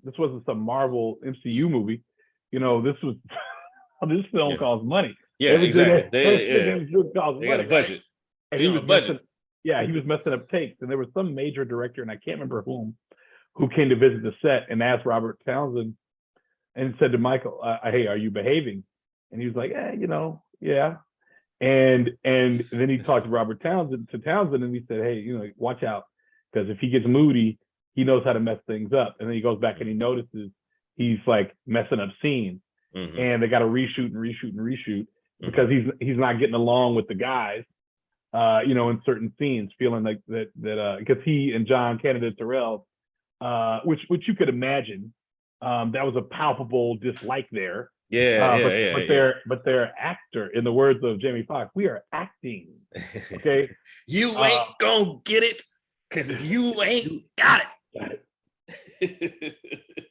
Marvel MCU movie. This was this film costs money. Yeah, exactly. They got a budget. Right? And he was he was messing up takes. And there was some major director, and I can't remember who came to visit the set and asked Robert Townsend and said to Michael, "Hey, are you behaving?" And he was like, yeah. And then he talked to Robert Townsend, and he said, "Hey, watch out, because if he gets moody, he knows how to mess things up." And then he goes back and he notices he's like messing up scenes, mm-hmm. and they got to reshoot because he's not getting along with the guys, in certain scenes, feeling like that because he and John Canada Terrell, which you could imagine, that was a palpable dislike there. But their actor, in the words of Jamie Foxx, we are acting. Okay, you ain't gonna get it because you ain't got it.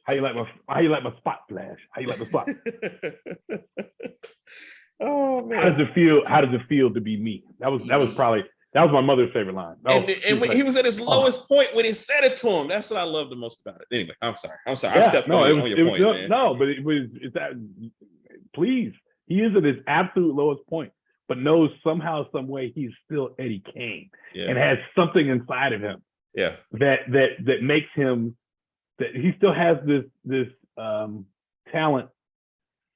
How you like my spot flash? How you like the spot? Oh man, how does it feel to be me? That was my mother's favorite line. He was at his lowest point when he said it to him. That's what I love the most about it. Anyway, I'm sorry. I stepped on your point, man. No, but it's that. Please, he is at his absolute lowest point, but knows somehow, some way, he's still Eddie Kane, and has something inside of him. Yeah. That makes him, that he still has this talent,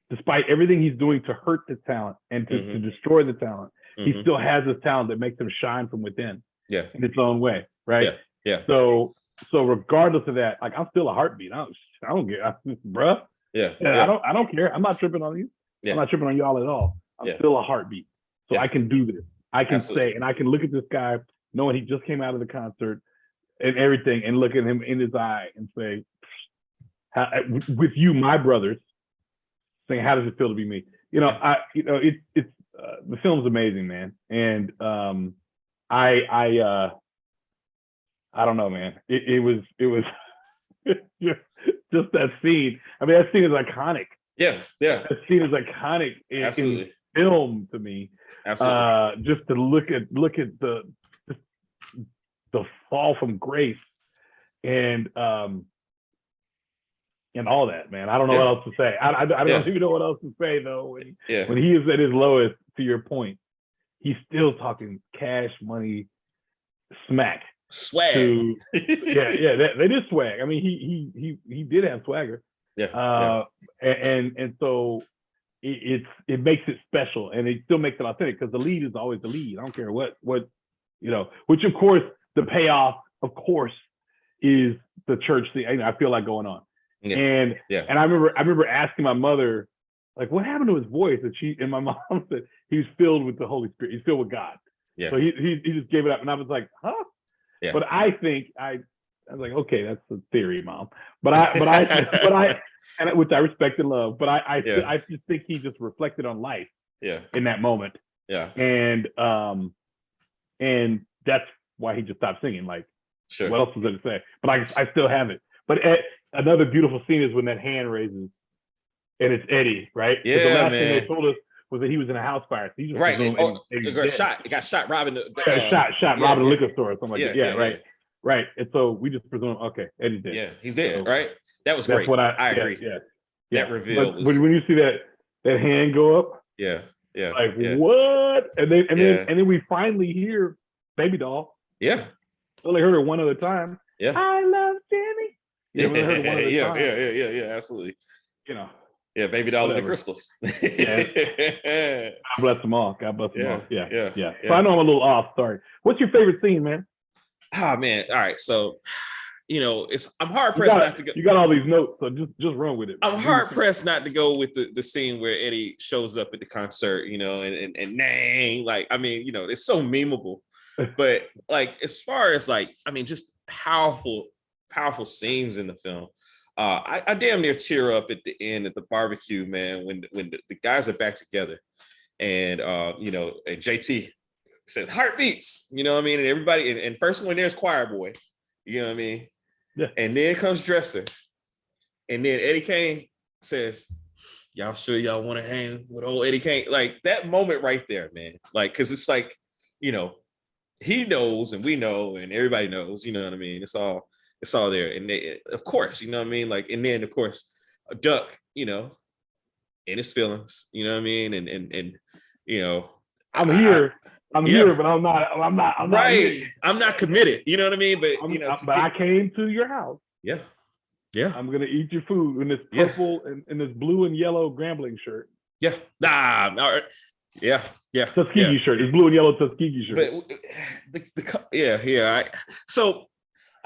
despite everything he's doing to hurt the talent and to destroy the talent. Mm-hmm. He still has this talent that makes him shine from within. Yeah. In its own way, right? Yeah. So regardless of that, like, I'm still a heartbeat. I don't care, bruh. Yeah. I don't care. I'm not tripping on you. Yeah. I'm not tripping on y'all at all. I'm still a heartbeat. So I can do this. I can say, and I can look at this guy knowing he just came out of the concert and everything, and look at him in his eye and say, with you, my brothers, saying, how does it feel to be me? It's the film's amazing, man. And I don't know, man. It was just that scene. I mean, that scene is iconic. Yeah. That scene is iconic. Absolutely. film to me. Absolutely. Just to look at the fall from grace and all that, man. I don't know what else to say. I don't even know what else to say though. When he is at his lowest, to your point, he's still talking cash money smack. Swag. They did swag. I mean, he did have swagger. And so it makes it special, and it still makes it authentic because the lead is always the lead. I don't care what which of course the payoff, of course, is the church thing. I feel like going on. And I remember asking my mother, like, what happened to his voice? And my mom said he was filled with the Holy Spirit. He's filled with God. Yeah. So he just gave it up, and I was like, huh? Yeah. But I think I was like, okay, that's the theory, Mom. But I and which I respect and love. But I just think he just reflected on life. Yeah. In that moment. Yeah. And that's why he just stopped singing. Like, sure. What else was there to say? But I still have it. But another beautiful scene is when that hand raises, and it's Eddie, right? Yeah, the last man. thing they told us was that he was in a house fire. So right. It got shot robbing the shot robbing a liquor store or something like that. Right. Right. And so we just presume, okay, Eddie's dead. Yeah, he's dead, so, right? That was great. I agree. Yeah. That reveal was... when you see that hand go up, like what? And then we finally hear Baby Doll. Yeah. I only heard her one other time. Yeah. I love Jimmy. Yeah, we heard her one other time. Yeah, absolutely. Yeah, Baby Doll and the Crystals. God bless them all. God bless them all. Yeah. So I know I'm a little off. Sorry. What's your favorite scene, man? Ah, man. All right. So, I'm hard pressed not to go. You got all these notes, so just run with it. I'm hard pressed not to go with the scene where Eddie shows up at the concert, and Nang, like, I mean, it's so memeable. But like, as far as like, I mean, just powerful scenes in the film. I damn near tear up at the end at the barbecue, man, when the guys are back together, and and JT says heartbeats, you know what I mean, and everybody, and first one there's Choir Boy, you know what I mean, and then comes Dresser, and then Eddie Kane says, "Y'all sure y'all want to hang with old Eddie Kane?" Like that moment right there, man, like because it's like he knows and we know and everybody knows, you know what I mean. It's all there, and of course, you know what I mean. Like, and then of course, Duck, in his feelings, you know what I mean, and I'm here, but I'm not right. Here. I'm not committed, you know what I mean. But but I came to your house. Yeah. I'm gonna eat your food in this purple and this blue and yellow Grambling shirt. Yeah. Yeah. Tuskegee shirt. It's blue and yellow Tuskegee shirt. But so.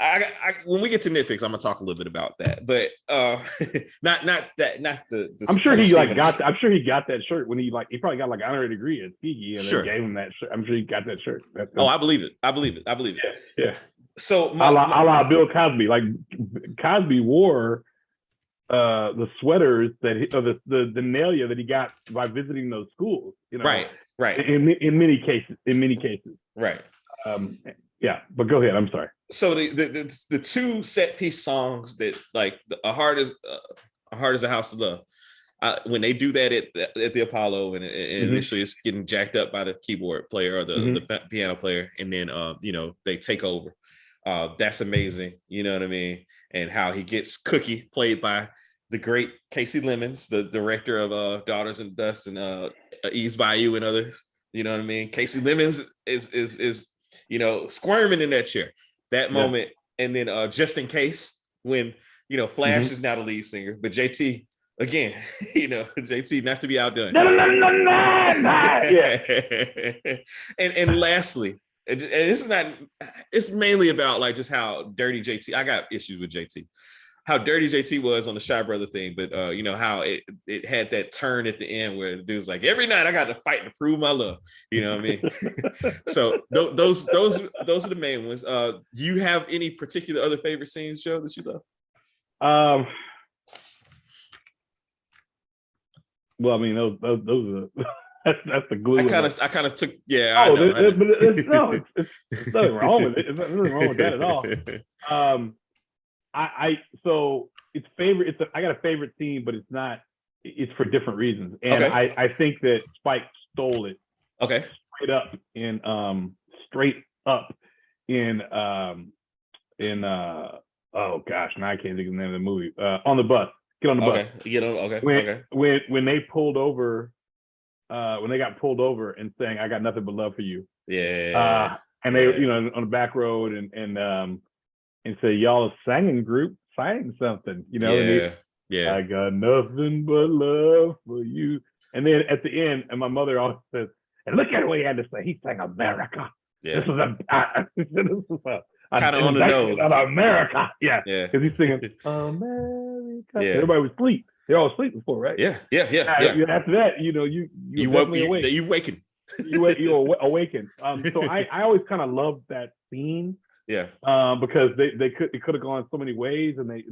I when we get to nitpicks, I'm gonna talk a little bit about that, but not the. I'm sure he got. I'm sure he got that shirt when he probably got like honorary degree at Tuskegee and then gave him that shirt. I'm sure he got that shirt. I believe it. Yeah. So a la Bill Cosby. Like Cosby wore the sweaters that the Nelia that he got by visiting those schools. Right. In many cases. Right. Yeah, but go ahead. I'm sorry. So the two set piece songs that like a heart is a house of love. When they do that at the Apollo and initially it's getting jacked up by the keyboard player or the piano player, and then they take over. That's amazing. You know what I mean? And how he gets Cookie played by the great Casey Lemons, the director of Daughters and Dust and Ease Bayou and others. You know what I mean? Casey Lemons is squirming in that chair. That moment, and then just in case when Flash is now the lead singer, but JT again, JT not to be outdone. And lastly, and this is not. It's mainly about like just how dirty JT. I got issues with JT. How dirty JT was on the Shy Brother thing, but how it had that turn at the end where the dude's like, every night I got to fight to prove my love. You know what I mean? So those are the main ones. Do you have any particular other favorite scenes, Joe, that you love? Well, I mean, those are that's the glue. I kind of took. Yeah. Oh, it's nothing wrong with it. There's nothing wrong with that at all. So it's favorite. I got a favorite scene, but it's not it's for different reasons, and Okay. I think that Spike stole it Okay. straight up in oh gosh, now I can't think of the name of the movie. On the Bus, Get on the Bus. Okay. You know. Okay. When Okay. when they pulled over, when they got pulled over and saying, "I got nothing but love for you," Yeah. and they on the back road and say, "Y'all a singing group, sang something," and Yeah. I got nothing but love for you. And then at the end, and my mother always says, and look at what he had to say. He sang America. Yeah. This was Kind of on the nose. Of America. Yeah. Yeah. Because he's singing America. Yeah. Everybody was asleep. They're all asleep before, right? Yeah. After that, you definitely awake. You waken. you awaken. So I always kind of loved that scene. Yeah. Because it could have gone so many ways, and they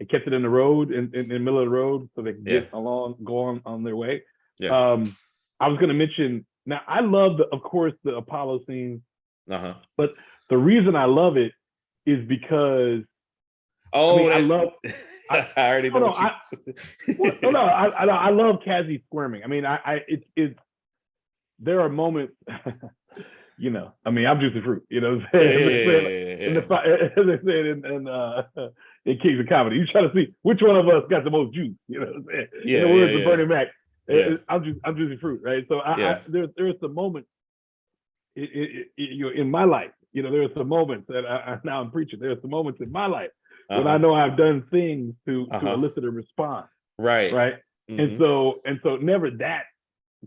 kept it in the road in the middle of the road so they could go on their way. Yeah. I was going to mention, now I love of course the Apollo scene, but the reason I love it is because I already know. I love Cassie squirming. I mean, there are moments. I'm juicy fruit. As they say in Kings of Comedy, you try to see which one of us got the most juice. In the words of Bernie Mac, I'm juicy fruit, right? So there's some moments in my life. There are some moments that now I'm preaching. There are some moments in my life when I know I've done things to elicit a response. Right. Mm-hmm. And so never that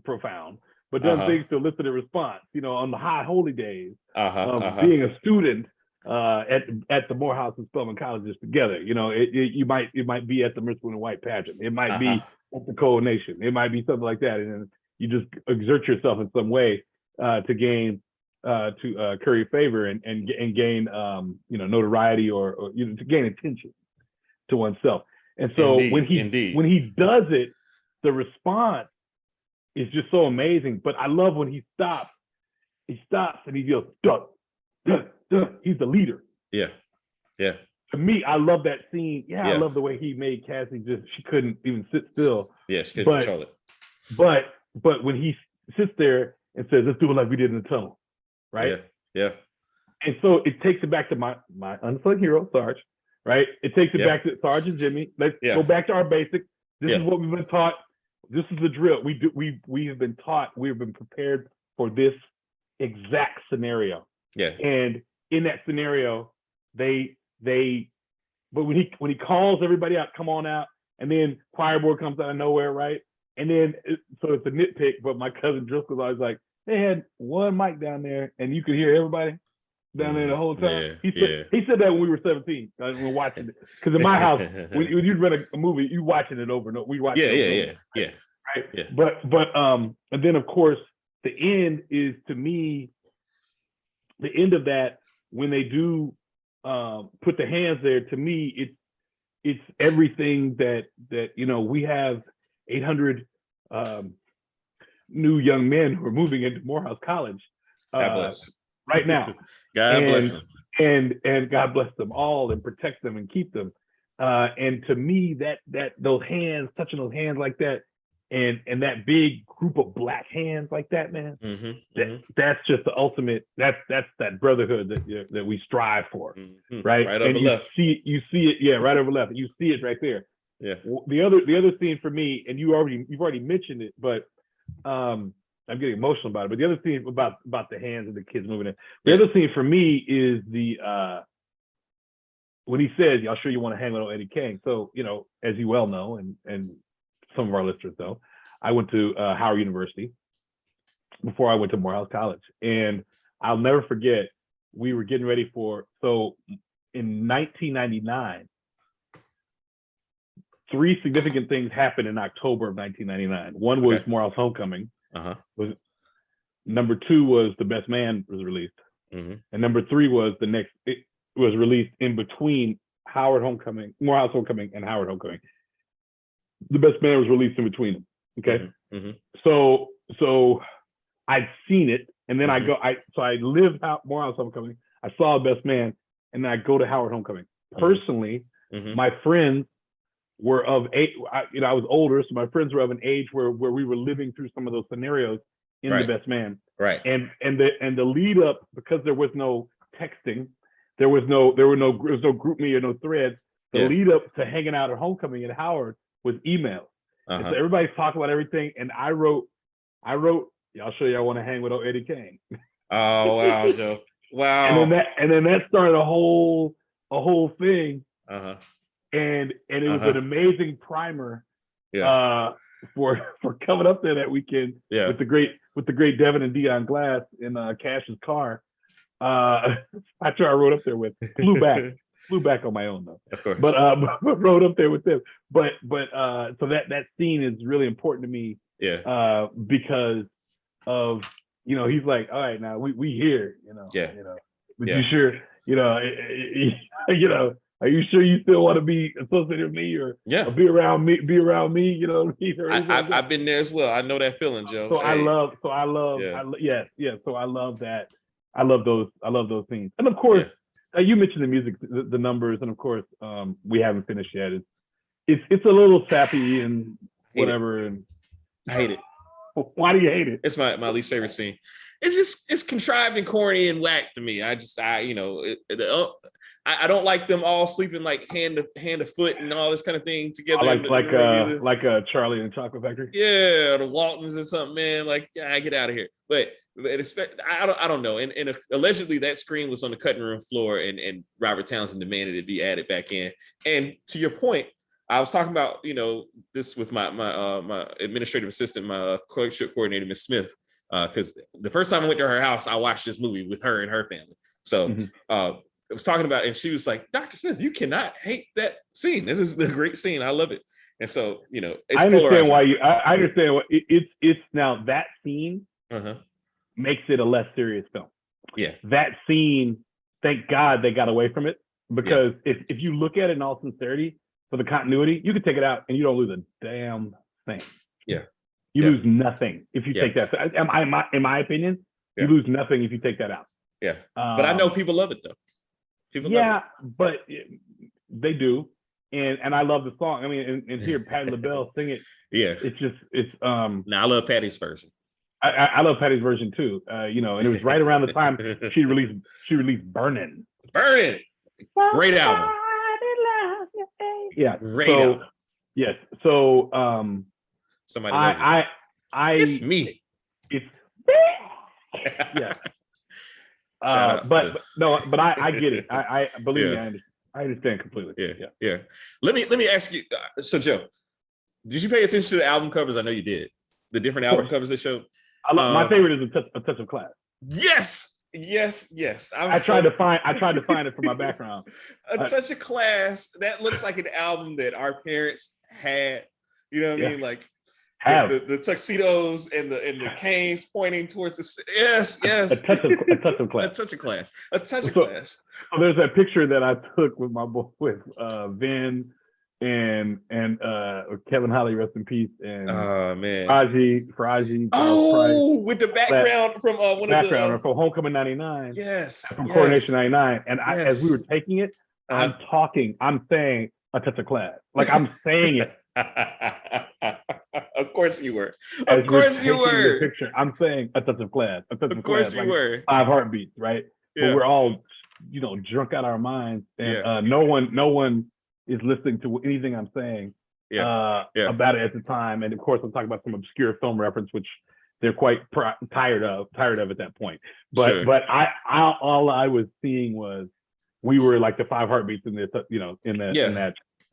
profound, but done things to elicit a response, on the high holy days of being a student at the Morehouse and Spelman colleges together. You might be at the Mercer and White pageant. It might be at the coronation. It might be something like that. And then you just exert yourself in some way to gain curry favor and gain notoriety or to gain attention to oneself. And so when he does it, the response is just so amazing. But I love when he stops. He stops and he goes, duh, duh, duh. He's the leader. Yeah. To me, I love that scene. I love the way he made Cassie she couldn't even sit still. Yeah, she couldn't control it. But when he sits there and says, let's do it like we did in the tunnel, right? Yeah. And so it takes it back to my unsung hero, Sarge, right? It takes it back to Sarge and Jimmy. Let's go back to our basics. This is what we've been taught. This is the drill. We have been taught. We have been prepared for this exact scenario. Yeah. And in that scenario, but when he calls everybody out, come on out, and then choir board comes out of nowhere, right? And then so it's a nitpick, but my cousin Driscoll's always like, they had one mic down there, and you could hear everybody down there the whole time. He said that when we were 17, when we were watching it. Because in my house, when you rent a movie, you watching it over and over. We watch it. Right. Yeah. But and then of course the end is, to me, the end of that, when they do put the hands there, to me it's everything that we have 800 new young men who are moving into Morehouse College right now. God bless them. And God bless them all and protect them and keep them. And to me, that those hands, touching those hands like that, and that big group of black hands like that, man, that's just the ultimate. That's that brotherhood that we strive for, right? Right over left. You see it, right over left. You see it right there. Yeah. The other scene for me, and you've already mentioned it, but I'm getting emotional about it. But the other scene about the hands of the kids moving in. The other scene for me is when he says, "Y'all sure you want to hang with old Eddie King?" So as you well know, and some of our listeners know, I went to Howard University before I went to Morehouse College, and I'll never forget. We were getting ready in 1999. 3 significant things happened in October of 1999. One was Morehouse Homecoming. Number 2 was The Best Man was released, and number 3 was it was released in between Morehouse Homecoming, and Howard Homecoming. The Best Man was released in between them. Okay, so I'd seen it, and then I lived out Morehouse Homecoming. I saw The Best Man, and then I go to Howard Homecoming. Personally, my friends were of age. I was older, so my friends were of an age where we were living through some of those scenarios in The Best Man. Right. And the lead up, because there was no texting, there was no group me or no threads. The lead up to hanging out at homecoming at Howard was emails. So everybody's talking about everything, and I wrote, y'all sure y'all want to hang with old Eddie Kane? Oh wow, Joe. Wow. And then that started a whole thing. And it was an amazing primer for coming up there that weekend with the great Devin and Dion Glass in Cash's car. I rode up there with flew back on my own though. Of course. But rode up there with them. But so that scene is really important to me. Because of, he's like, all right, now we here, but you sure, are you sure you still want to be associated with me or be around me, I've been there as well. I know that feeling, Joe. So I love that. I love those things. And of course, you mentioned the music, the numbers, and of course, we haven't finished yet. It's a little sappy and whatever. And I hate it. Why do you hate it? It's my least favorite scene. It's contrived and corny and whack to me. I don't like them all sleeping like hand to foot and all this kind of thing together. Like Charlie and the Chocolate Factory. Yeah, the Waltons or something, man. Like, get out of here. But I don't know. And allegedly that screen was on the cutting room floor, and Robert Townsend demanded it be added back in. And to your point, I was talking about, this with my administrative assistant, my clerkship coordinator, Ms. Smith, because the first time I went to her house, I watched this movie with her and her family. So I was talking about it, and she was like, Dr. Smith, you cannot hate that scene. This is a great scene. I love it. And so, it's I understand why I understand what it's now that scene makes it a less serious film. Yeah. That scene, thank God they got away from it, because if you look at it in all sincerity, for the continuity, you could take it out and you don't lose a damn thing. Yeah. You lose nothing if you take that. In my opinion, you lose nothing if you take that out. Yeah. But I know people love it though. People love it. But they do. And I love the song. I mean, and hear Patti LaBelle sing it. Yeah. It's Now I love Patty's version. I love Patty's version too. And it was right around the time she released Burnin'. Burnin'. Great album. Yeah. Great album. Yes. So somebody knows it's me. It's yeah. But I get it. I believe me, I understand completely. Yeah. Let me ask you. So Joe, did you pay attention to the album covers? I know you did. The different album covers they showed. My favorite is a touch of class. Yes. I tried to find it for my background. A touch of class. That looks like an album that our parents had. You know what I mean? Like the tuxedos and the canes pointing towards the yes. A touch of class. A touch of class. A touch of class. So there's that picture that I took with my boy Vin and Kevin Holly, rest in peace, and Faraji. Oh, with the background from from Homecoming '99. Yes, from Coronation '99. And as we were taking it, I'm saying a touch of class, like I'm saying it. Of course you were. Of course you were. Picture, I'm saying a touch of class. A touch of course you were. 5 heartbeats, right? Yeah. But we're all, drunk out of our minds, and no one is listening to anything I'm saying about it at the time. And of course, I'm talking about some obscure film reference, which they're quite tired of at that point. But all I was seeing was we were like the 5 heartbeats in this, in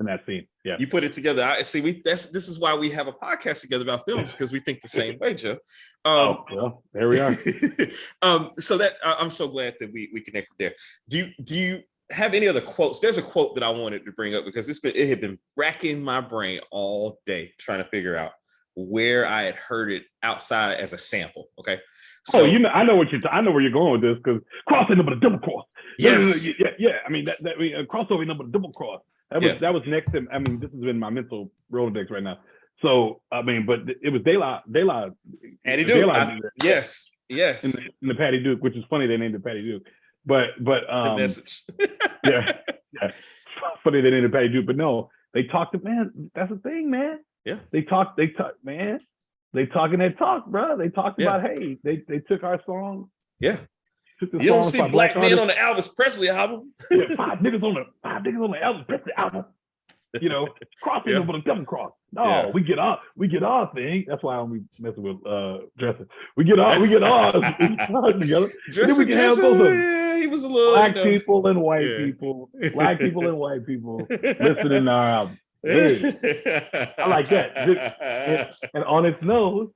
that scene. Yeah, you put it together. I see. This is why we have a podcast together about films, because we think the same way, Joe. There we are. So that I'm so glad that we connected there. Do you have any other quotes? There's a quote that I wanted to bring up because it had been racking my brain all day trying to figure out where I had heard it outside as a sample. Okay. So, I know where you're going with this, because crossing number the double cross. Yes. Yeah. I mean that crossover number the double cross. That was next to. I mean, this is in my mental Rolodex right now. So I mean, but it was De La. Patty Duke. Yes. In the Patty Duke, which is funny they named it Patty Duke. But the message. yeah. Funny they named it Patty Duke, but no. They talked to man. That's the thing, man. Yeah. They talk, man. They talking that talk, bro. They talked about, hey, they took our song. Yeah. Took the You don't songs see by black men artists. on the Elvis Presley album. Yeah, five niggas on the Elvis Presley album. You know, crossing Yeah. over the double cross. No, Yeah. we get our thing. That's why I don't be messing with Dresser. We get our together. And then we can have both of them. Yeah, he was a little Black people and white yeah. people. Black people and white people listening to our album. Hey, I like that. And on its nose,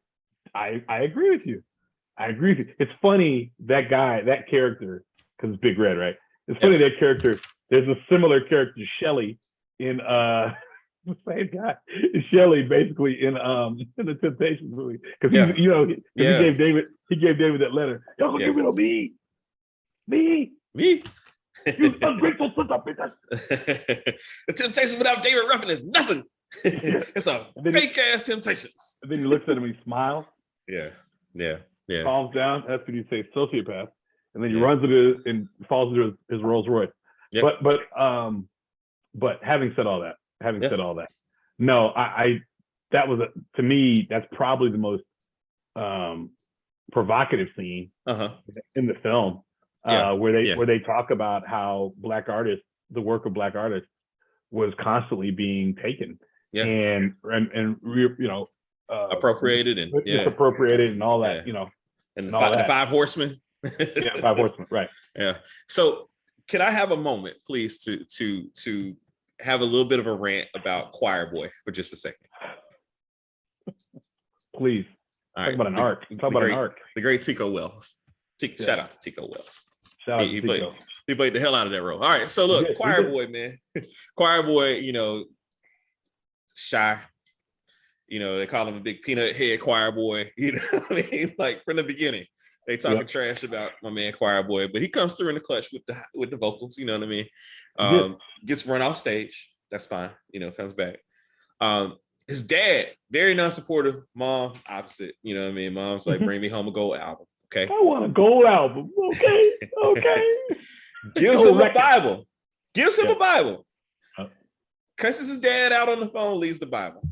I agree with you. I agree with you. It's funny, that character, because it's Big Red, right? It's funny, that character, there's a similar character to Shelly in the same guy. Shelly basically in the Temptations movie. Because he's he gave David that letter. Y'all gonna give it to me. Me. You ungrateful son of a bitch. The Temptations without David Ruffin is nothing. It's a fake ass Temptations. And then he looks at him, he smiles. Yeah. Falls down. That's when you say sociopath. And then he runs into and falls into his Rolls Royce. Yep. But having said all that, no, I that was to me, that's probably the most provocative scene in the film, where they talk about how black artists, the work of black artists, was constantly being taken and appropriated and misappropriated and all that, and the Five Horsemen. Five Horsemen, right? Yeah. So, can I have a moment, please, to have a little bit of a rant about Choir Boy for just a second? Please. All right. Talk about an arc. Talk about an arc. The great Tico Wells. Shout out to Tico Wells. Shout out to Tico. He played the hell out of that role. All right. So look, Choir Boy, man. Choir Boy, shy. They call him a big peanut head choir boy. You know what I mean? Like from the beginning, they talking trash about my man Choir Boy, but he comes through in the clutch with the vocals. You know what I mean? Gets run off stage. That's fine. Comes back. His dad, very non-supportive. Mom, opposite. You know what I mean? Mom's like, bring me home a gold album. Okay. I want a gold album. Okay. Gives him a Bible. A Bible. Cusses his dad out on the phone, leaves the Bible.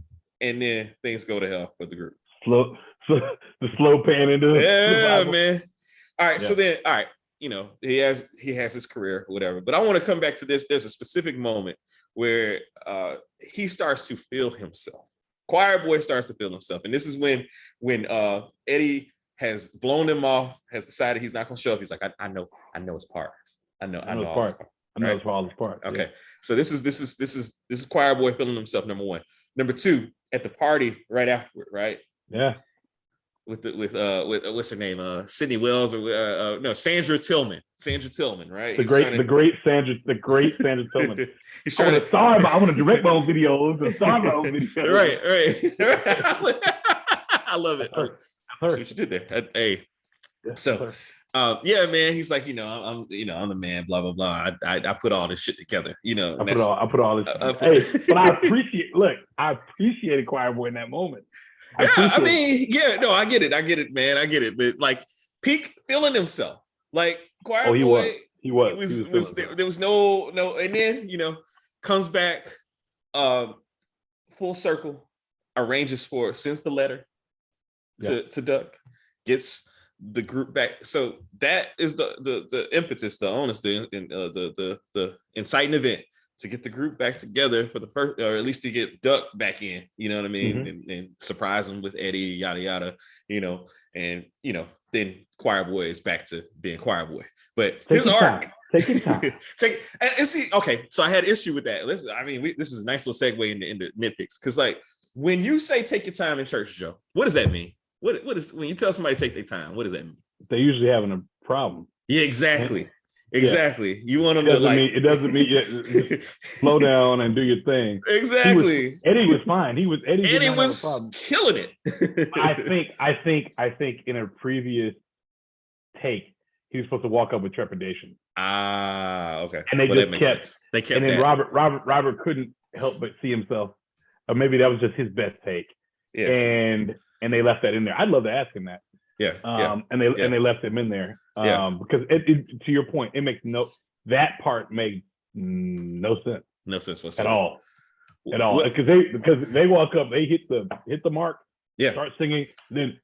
And then things go to hell for the group. The slow pan into the man. All right. So then, all right, he has his career or whatever. But I want to come back to this. There's a specific moment where he starts to feel himself. Choir Boy starts to feel himself. And this is when Eddie has blown him off, has decided he's not gonna show up. He's like, I know his parts. I know his part. I know all his part. Okay. Yeah. So this is Choir Boy feeling himself, number one. Number two, at the party right afterward, right? Yeah. With what's her name? Sydney Wells or no, Sandra Tillman. Sandra Tillman, right? The great Sandra Tillman. He's trying to I want to direct my own videos and star my own videos. Right. I love it. That's what you did there. Hey. So yeah, man. He's like, I'm the man, blah, blah, blah. I put all this shit together, I put all this. Hey, but I appreciated Choir Boy in that moment. I get it, man. I get it. But like peak feeling himself. Like Choir Boy, he was there was no, and then comes back full circle, sends the letter to Duck, gets the group back. So that is the impetus, the onus, the inciting event to get the group back together for the first, or at least to get Duck back in, you know what I mean? And surprise him with Eddie, yada, yada, and, then Choir Boy is back to being Choir Boy. But his arc. Take your time. And see, okay, so I had issue with that. Listen, I mean, this is a nice little segue into nitpicks. Because, like, when you say take your time in church, Joe, what does that mean? What is when you tell somebody to take their time, what does that mean? They're usually having a problem. Yeah, exactly. Exactly. Yeah. You want them it doesn't mean slow down and do your thing. Exactly. Eddie was fine. Eddie was killing it. I think in a previous take, he was supposed to walk up with trepidation. Okay. And they kept and then that. Robert couldn't help but see himself. Or maybe that was just his best take. Yeah. And they left that in there. I'd love to ask him that. Yeah. And they left him in there. Because it, to your point, it makes that part made no sense. No sense whatsoever. At all. at all, What? because they walk up, they hit the mark, Yeah. start singing, then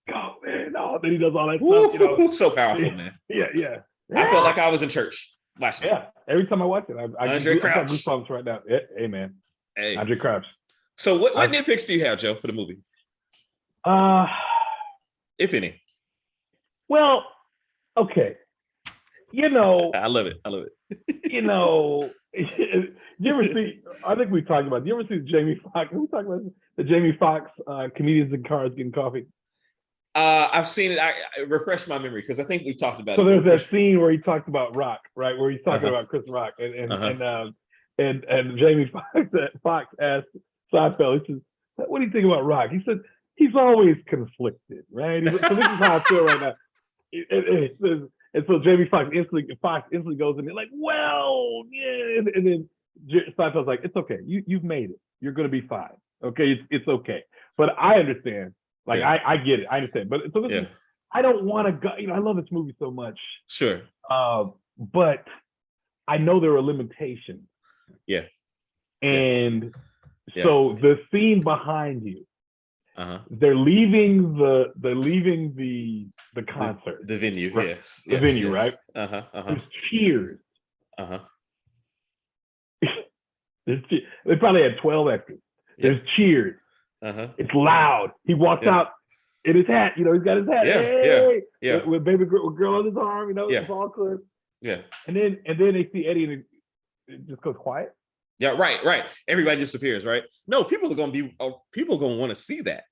go man, oh, then he does all that stuff, you know. So powerful, man. Yeah. I felt like I was in church watching it. Yeah. Every time I watch it, I Andre got Crouch. goosebumps right now. Yeah, hey man, Hey. Andre Crouch. So what nitpicks do you have, Joe, for the movie? If any. Well, okay. You know, I love it. you know, you ever see? I think we talked about. You ever see Jamie Foxx? We talked about the Jamie Foxx comedians in cars getting coffee. I've seen it. I refresh my memory because I think we talked about so it. So there's that scene where he talked about Rock, right? Where he's talking about Chris Rock, and Jamie Foxx asked Seinfeld, he says, "What do you think about Rock?" He said, "He's always conflicted, right?" So this is how I feel right now. And so Jamie Foxx instantly goes in there like, well, yeah, and then Seinfeld's like, it's okay, you've made it, you're gonna be fine, okay, it's okay. But I understand, like, yeah. I get it, I understand. But so this is, I don't want to go, you know, I love this movie so much. Sure. But I know there are limitations. Yeah. And so the scene behind you, they're leaving the concert, the venue, right? The venue, right? There's cheers. They probably had 12 extras. There's cheers. It's loud. He walks out in his hat. You know, he's got his hat. With baby girl on his arm. You know, it's all good. Yeah. And then they see Eddie, and it just goes quiet. Yeah, right. Everybody disappears, right? No, people are gonna want to see that.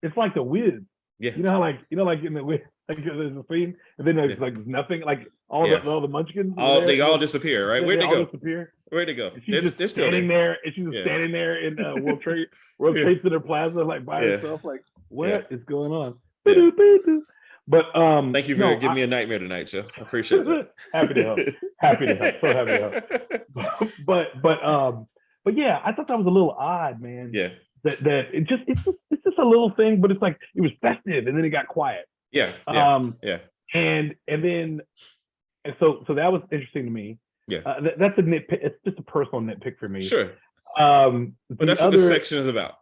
It's like the Wiz. Yeah. You know how like in the Wiz, like there's a scene, and then there's like nothing, like all the Munchkins. They all disappear, right? Where'd they go? Disappear. Where'd they go? They're just standing there, and she's just standing there in World Trade Center Plaza, like by herself, like what is going on? Yeah. But thank you for giving me a nightmare tonight, Joe. I appreciate it. Happy to help. So happy to help. But yeah, I thought that was a little odd, man. Yeah. That it's just a little thing, but it's like it was festive, and then it got quiet. Yeah. And so that was interesting to me. Yeah. That's a nitpick. It's just a personal nitpick for me. Sure. But that's what this section is about.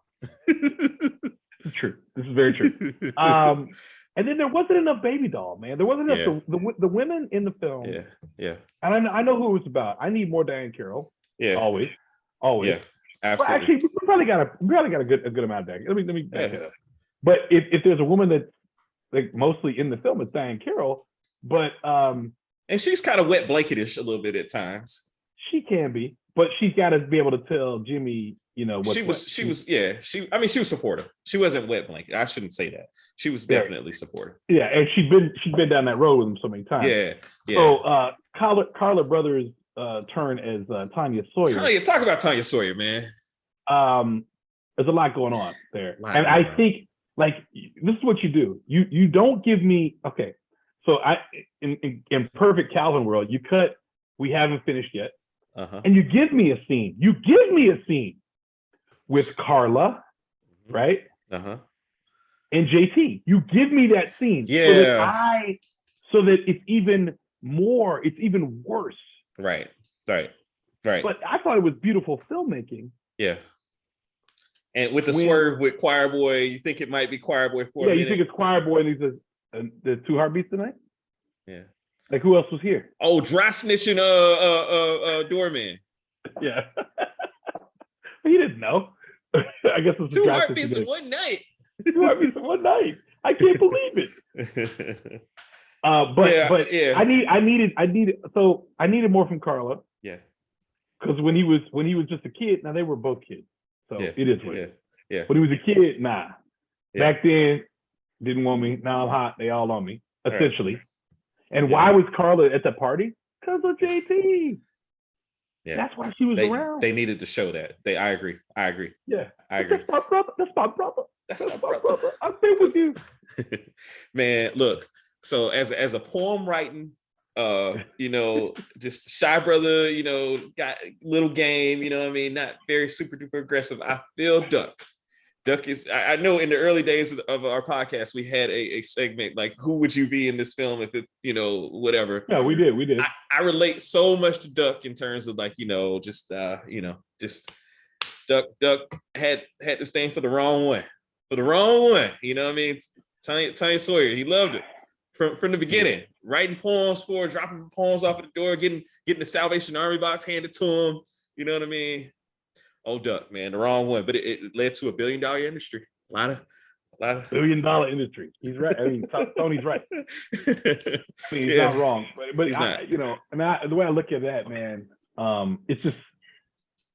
True. This is very true. And then there wasn't enough baby doll, man. There wasn't enough. The women in the film. Yeah. And I know who it was about. I need more Diane Carroll. Yeah. Always. Yeah. Absolutely. Well, actually, we probably got a good amount of Diane. Let me back it up. But if there's a woman that's like mostly in the film, it's Diane Carroll. But and she's kind of wet blanketish a little bit at times. She can be, but she's got to be able to tell Jimmy, you know, what she was supportive. She wasn't wet blanket. I shouldn't say that. She was definitely supportive. Yeah, and she's been down that road with him so many times. Yeah. So Carla Brothers' turn as Tanya Sawyer. Talk about Tanya Sawyer, man. There's a lot going on there, and I think like this is what you do. You don't give me okay. So in perfect Calvin world, you cut. We haven't finished yet, and you give me a scene. You give me a scene with Carla, right? And JT. You give me that scene. Yeah. So that it's even more. It's even worse. Right. But I thought it was beautiful filmmaking. Yeah. And with the swerve with Choir Boy, you think it might be Choir Boy for a minute? You think it's Choir Boy, and he says, "There's two heartbeats tonight." Yeah. Like who else was here? Oh, dry snitching doorman. Yeah. He didn't know. I guess it's two heartbeats in one night. 2 heartbeats in one night. I can't believe it. I needed more from Carla. Yeah. Because when he was just a kid, now they were both kids. So it is what it is. Yeah. When he was a kid, nah. Yeah. Back then, didn't want me. Now I'm hot. They all on me, essentially. Right. And why was Carla at the party? Because of JT. Yeah. That's why she was around. They needed to show that. I agree. Yeah. I agree. That's my brother. That's my brother. I'm there with you. Man, look. So as a poem writing, just shy brother, got little game, you know what I mean? Not very super duper aggressive. I feel Duck. Duck is. I know in the early days of our podcast, we had a segment like, "Who would you be in this film if it, whatever." Yeah, we did. I relate so much to Duck in terms of like, just Duck had to stand for the wrong one, You know what I mean? Tony Sawyer, he loved it from the beginning, writing poems dropping poems off at the door, getting the Salvation Army box handed to him. You know what I mean? Oh, Duck, man, the wrong one, but it led to $1 billion industry. A lot of $1 billion industry. He's right. I mean, Tony's right. I mean, he's not wrong, but the way I look at that, man, it's just,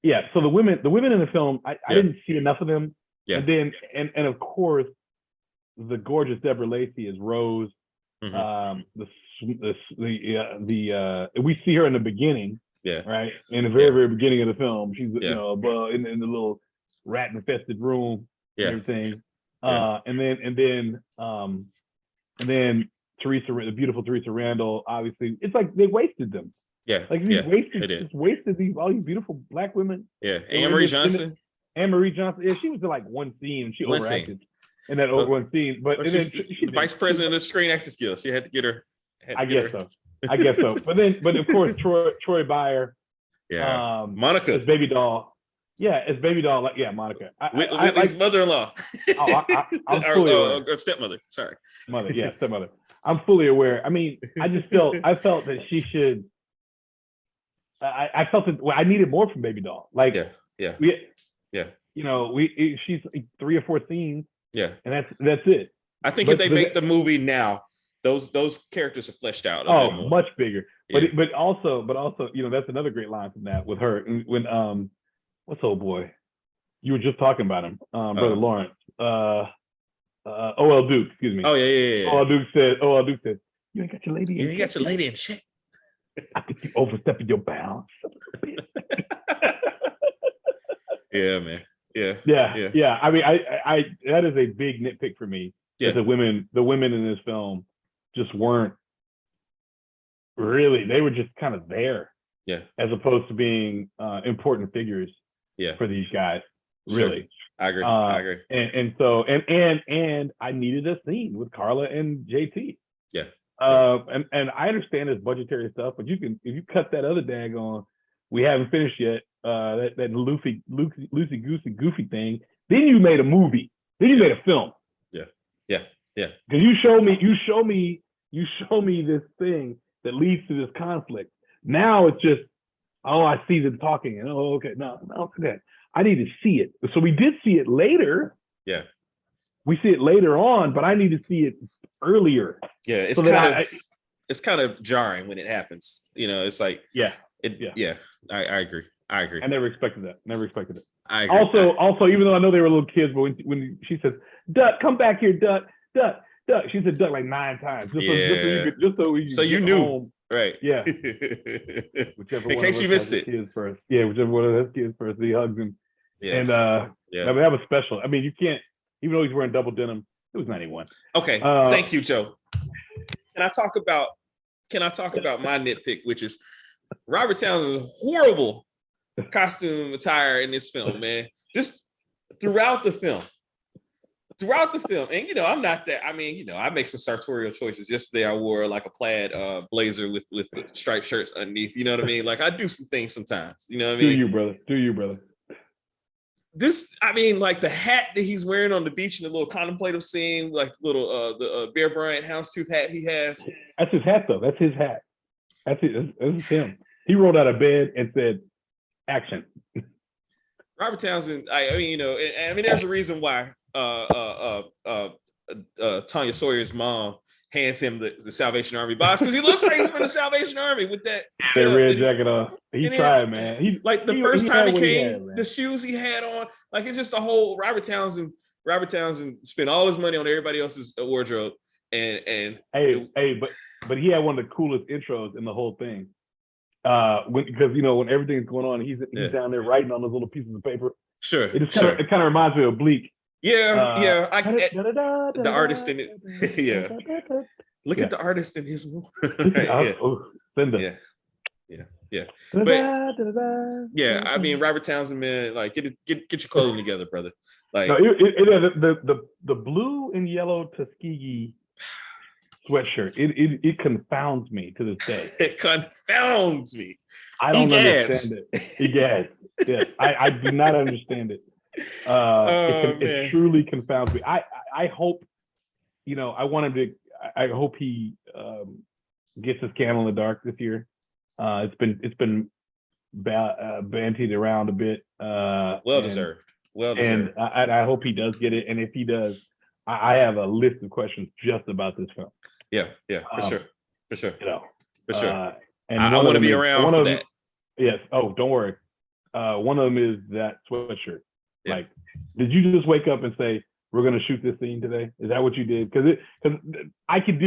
yeah. So the women in the film, I didn't see enough of them. Yeah. And then, and of course, the gorgeous Deborah Lacey is Rose. Mm-hmm. We see her in the beginning. Yeah. Right. In the very beginning of the film, she's above in the little rat infested room. Yeah. And everything. Yeah. And then the beautiful Teresa Randall. Obviously, it's like they wasted them. Yeah. Like these wasted all these beautiful Black women. Yeah. Anne-Marie Johnson. Anne-Marie Johnson. Yeah, she was in like one scene and she overacted in that one scene. But she's the vice president of Screen Actors Guild. She had to get her. I guess so. But of course, Troy Byer. Yeah. Monica. As Baby Doll. Yeah, as Baby Doll. Monica. Whitley's mother-in-law. I'm fully aware. Or stepmother. Sorry. Mother. Yeah, stepmother. I'm fully aware. I mean, I felt that she should. I felt that I needed more from Baby Doll. Like, yeah. She's 3 or 4 scenes. Yeah. And that's it. I think if they make the movie now, those characters are fleshed out. Much bigger. Yeah. But also, that's another great line from that with her. When what's old boy? You were just talking about him, Brother Lawrence. O.L. Duke, excuse me. Oh yeah. O.L. Duke said, "You ain't got your lady in check. You ain't got your lady in check. I think you overstepping your bounds." Yeah, man. Yeah. I mean, I that is a big nitpick for me. Yeah. The women in this film just weren't really. They were just kind of there. Yeah. As opposed to being important figures. Yeah. For these guys, really. Sure. I agree. And so I needed a scene with Carla and JT. Yeah. And I understand this budgetary stuff, but if you cut that other daggone, we haven't finished yet. That loosey goosey goofy thing. Then you made a movie. Then you made a film. Yeah. Because you show me this thing that leads to this conflict. Now it's just, I see them talking, and okay, no, forget. I need to see it. So we did see it later. Yeah. We see it later on, but I need to see it earlier. Yeah, it's kind of jarring when it happens. It's like I agree. I never expected that. I agree. Also, even though I know they were little kids, but when she says, "Duck, come back here, Duck, Duck, Duck," she said "Duck" like 9 times, so you knew, home. Right? Yeah. Whichever in case you missed it. Kids first. Yeah, whichever one of those kids first, he hugs him. Yeah. And I mean, that was special. I mean, you can't, even though he's wearing double denim, it was 91. Okay. Thank you, Joe. Can I talk about my nitpick, which is Robert Townsend's horrible costume attire in this film, man. Just throughout the film. And I'm not that. I mean, I make some sartorial choices. Yesterday I wore like a plaid blazer with striped shirts underneath. You know what I mean? Like I do some things sometimes. You know what I mean? Do you, brother? This, I mean, like the hat that he's wearing on the beach in the little contemplative scene, like little the Bear Bryant houndstooth hat he has. That's his hat, though. That's his hat. That's him. He rolled out of bed and said, "Action." Robert Townsend. I mean, there's a reason why Tanya Sawyer's mom hands him the Salvation Army box, because he looks like he's from the Salvation Army with that red jacket on. He tried, man. He first time he came, the shoes he had on, like it's just a whole Robert Townsend spent all his money on everybody else's wardrobe, and but he had one of the coolest intros in the whole thing. Because when everything's going on, he's down there writing on those little pieces of paper. Sure. It kind of reminds me of Bleak. Yeah. The artist in it. Yeah. Look at the artist in his movie. Right, Cinda. Yeah. yeah. But yeah, I mean, Robert Townsend, man, like get your clothing together, brother. Like no, the blue and yellow Tuskegee sweatshirt, it confounds me to this day. it confounds me. I don't understand it. Yes, yes, I do not understand it. It truly confounds me. I hope, I want him to. I hope he gets his candle in the dark this year. It's been bantied around a bit. Well deserved. And I hope he does get it. And if he does, I have a list of questions just about this film. Yeah, for sure. For sure. And I want to be around for that. Yes. Oh, don't worry. One of them is that sweatshirt. Yeah. Like, did you just wake up and say, we're going to shoot this scene today? Is that what you did? Because I can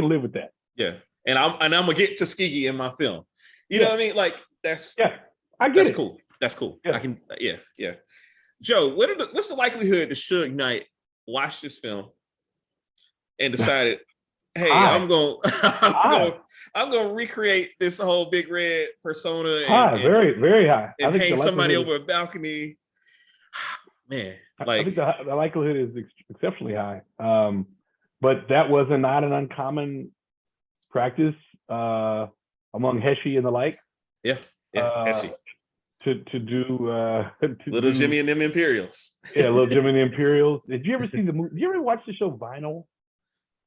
live with that. Yeah. And I'm going to get Tuskegee in my film. You know what I mean? Like that's cool. That's cool. Yeah. I can. Yeah. Joe, what's the likelihood that Suge Knight watched this film and decided, hey, I'm going to recreate this whole Big Red persona and very, very high. And hang somebody over a balcony. Man, like I think the likelihood is exceptionally high. But that was not an uncommon practice among Heshy and the like. Yeah, Heshy. To do Little Jimmy and them Imperials. Yeah, Little Jimmy and the Imperials. Did you ever see the movie? Did you ever watch the show Vinyl?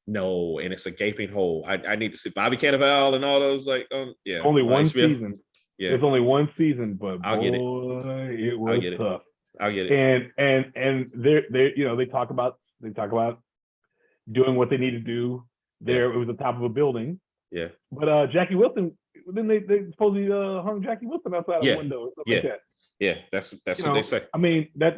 No, and it's a gaping hole. I need to see Bobby Cannavale and all those Only one season. Yeah, there's only one season, but I'll get it. It was tough. I'll get it. And they talk about doing what they need to do. There, it was the top of a building. Yeah. But Jackie Wilson, then they supposedly hung Jackie Wilson outside a window or something like that. Yeah, that's what they say. I mean, that's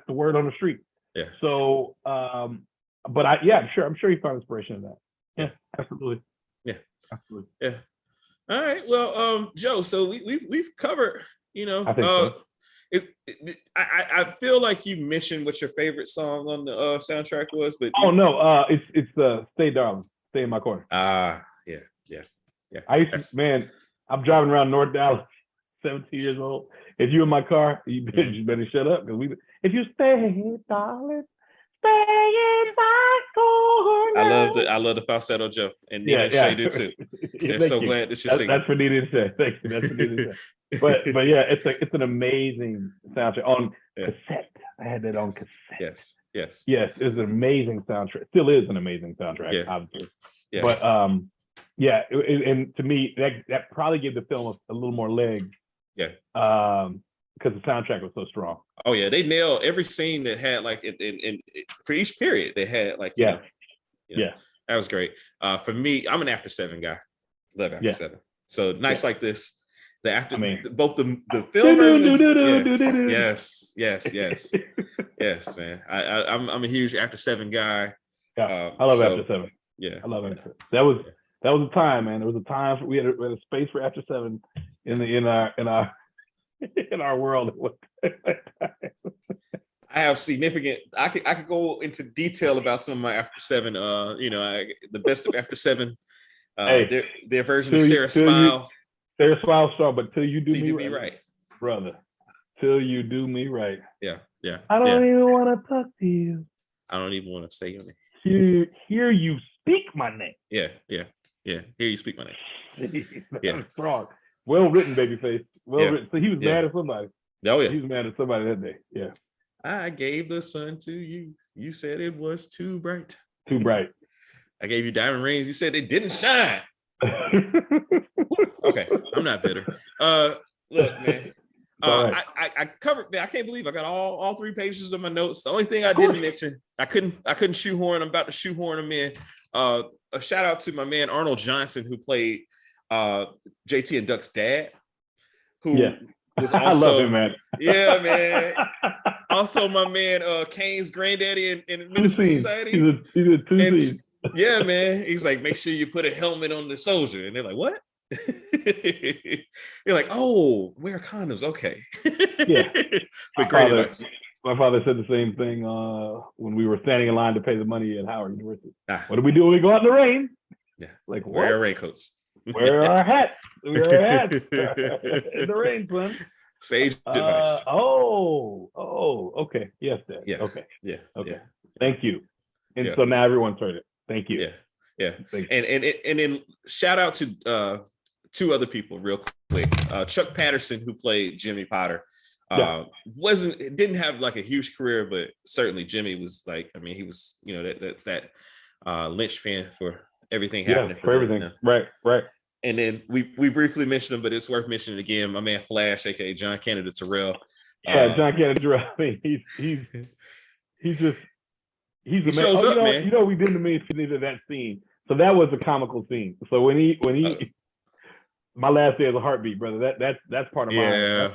the word on the street. Yeah. So, but I'm sure he found inspiration in that. Yeah, absolutely. Yeah, absolutely. Yeah. All right. Well, Joe. So we've covered. I think so. I feel like you mentioned what your favorite song on the soundtrack was, but it's "Stay Darling, Stay in My Corner." Yeah. I used to, man, I'm driving around North Dallas, 17 years old. If you in my car, you better shut up. If you stay, darling, stay in my corner. I love the falsetto, Joe. And Nina and Shay do too. They're so glad that you're singing. That's for Nina and Shay. Thank you. That's for Nina and Shay. But yeah, it's an amazing soundtrack on cassette. I had that on cassette. Yes. It was an amazing soundtrack. Still is an amazing soundtrack, obviously. Yeah. But and to me, that probably gave the film a little more legs. Yeah. Because the soundtrack was so strong. Oh yeah, they nailed every scene that had like in for each period they had like that was great. For me, I'm an After Seven guy. Love After Seven. So nights like this. Both the film versions. Yes, man. I'm a huge After Seven guy. Yeah, I love After Seven. Yeah, I love After Seven. That was a time, man. There was a time we had a space for After Seven in our world. I have significant. I could go into detail about some of my After Seven. The best of After Seven. Their version of Sarah Smile. Sarah Smile strong, but till you do me right, brother. Till you do me right. Yeah. I don't even want to talk to you. I don't even want to say your name. Hear you speak my name. Yeah. Hear you speak my name. That's strong. Well written, babyface. Well written. So he was mad at somebody. Oh yeah. He was mad at somebody that day. Yeah. I gave the sun to you. You said it was too bright. Too bright. I gave you diamond rings. You said they didn't shine. Okay, I'm not bitter. Look, man. I covered. Man, I can't believe I got all 3 pages of my notes. The only thing I didn't mention, I couldn't shoehorn. I'm about to shoehorn them in. A shout out to my man Arnold Johnson, who played JT and Duck's dad. Who was also, I love him, man. Yeah, man. Also, my man Kane's granddaddy in Ministry Society. He's a 2 scenes. Yeah, man. He's like, make sure you put a helmet on the soldier, and they're like, what? You're like, oh, wear condoms, okay. Yeah. But great advice. My father said the same thing when we were standing in line to pay the money at Howard University. What do we do when we go out in the rain? Yeah, like wear raincoats. Wear our hats. Wear our hats in the rain, son. Sage advice. Okay. Yes, Dad. Yeah. Okay. Yeah. Okay. Yeah. Thank you. And Yeah. so now everyone's heard it. Thank you. Yeah. Yeah. Thank you. And then shout out to two other people real quick. Chuck Patterson, who played Jimmy Potter. Didn't have like a huge career, but certainly Jimmy was like, I mean, he was, you know, that linchpin for everything happening for everything. You know? Right. And then we briefly mentioned him, but it's worth mentioning again. My man Flash, aka John Canada Terrell. Yeah, John Canada Terrell. I mean, he's a man. Shows up, man. You know, we did the main scene of that scene, so that was a comical scene. So when he my last day as a heartbeat, brother. That's part of my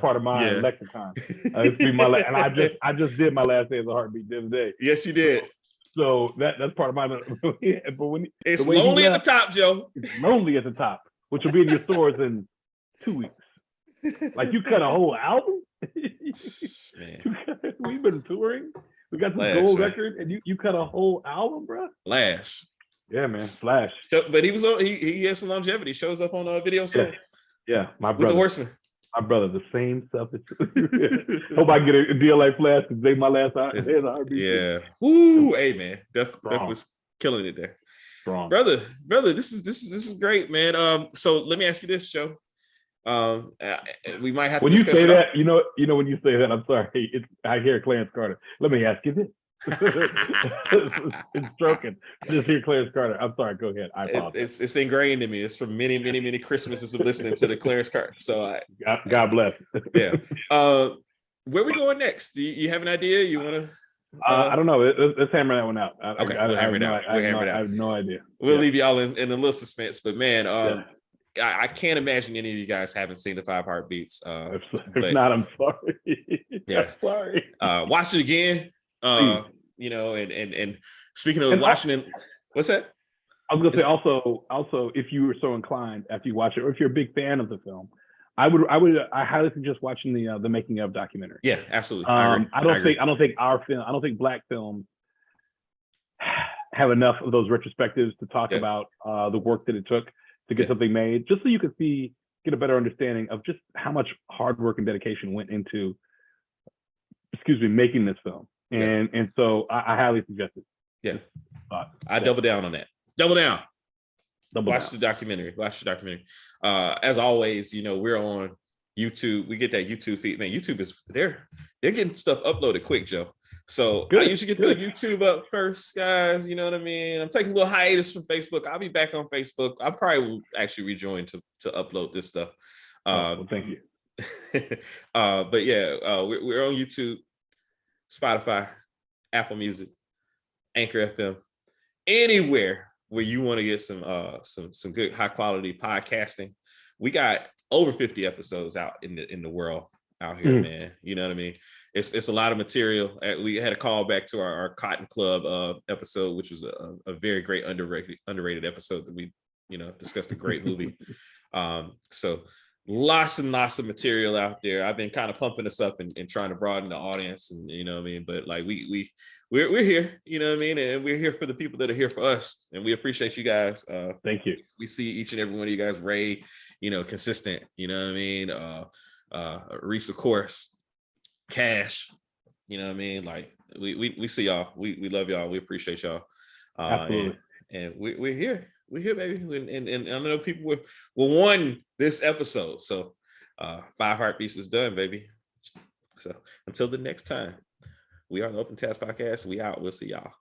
lexicon. It's be my and I just did my last day as a heartbeat the other day. Yes, you did. So that's part of my. But when it's lonely at the top, Joe. It's lonely at the top, which will be in your stores in 2 weeks. Like you cut a whole album. Man. We've been touring. We got this gold record, and you cut a whole album, bro. Flash. Yeah, man, Flash. But he was on. He has some longevity. Shows up on a video song. Yeah, my brother. With the Horseman. My brother, the same stuff. Hope I get a deal like Flash because they my last heartbeat. Yeah. Woo. Hey, man, Duff was killing it there. Strong. Brother, this is great, man. So let me ask you this, Joe. We might have to. When you say that, you know, when you say that, I'm sorry. I hear Clarence Carter. Let me ask you this. It's stroking. I just hear Clarence Carter. I'm sorry. Go ahead. I apologize. It's ingrained in me. It's from many Christmases of listening to the Clarence Carter. So God bless. Yeah. Where we going next? Do you have an idea? You want to? I don't know. Let's hammer that one out. Okay, we'll hammer it out. I have no idea. We'll leave y'all in a little suspense. But man, I can't imagine any of you guys haven't seen the 5 Heartbeats. If not, I'm sorry. Yeah, I'm sorry. Watch it again. You know, and speaking of Washington, what's that? I was gonna say also if you were so inclined after you watch it, or if you're a big fan of the film, I highly suggest watching the making of documentary. Yeah, absolutely. I don't think Black films have enough of those retrospectives to talk about the work that it took to get something made, just so you can get a better understanding of just how much hard work and dedication went into making this film. And so I highly suggest it. Yeah. I double down on that. Double down. Watch the documentary. As always, you know, we're on YouTube. We get that YouTube feed. Man, YouTube is they're getting stuff uploaded quick, Joe. So I usually get the YouTube up first, guys. You know what I mean? I'm taking a little hiatus from Facebook. I'll be back on Facebook. I probably will actually rejoin to upload this stuff. Well, thank you. But yeah, we're on YouTube, Spotify, Apple Music, Anchor FM, anywhere where you want to get some good high quality podcasting. We got over 50 episodes out in the world out here, man. You know what I mean? It's a lot of material. We had a call back to our Cotton Club episode, which was a very great underrated episode that we, you know, discussed a great movie. So lots and lots of material out there. I've been kind of pumping us up and trying to broaden the audience, and you know what I mean. But like we're here, you know what I mean, and we're here for the people that are here for us, and we appreciate you guys. Thank you. We see each and every one of you guys. Ray, you know, consistent. You know what I mean. Reese, of course. Cash, you know what I mean. Like we see y'all. We love y'all. We appreciate y'all. Absolutely. And we're here. We're here, baby. And I know people will won this episode. So 5 Heartbeats is done, baby. So until the next time, we are the Open Task Podcast. We out. We'll see y'all.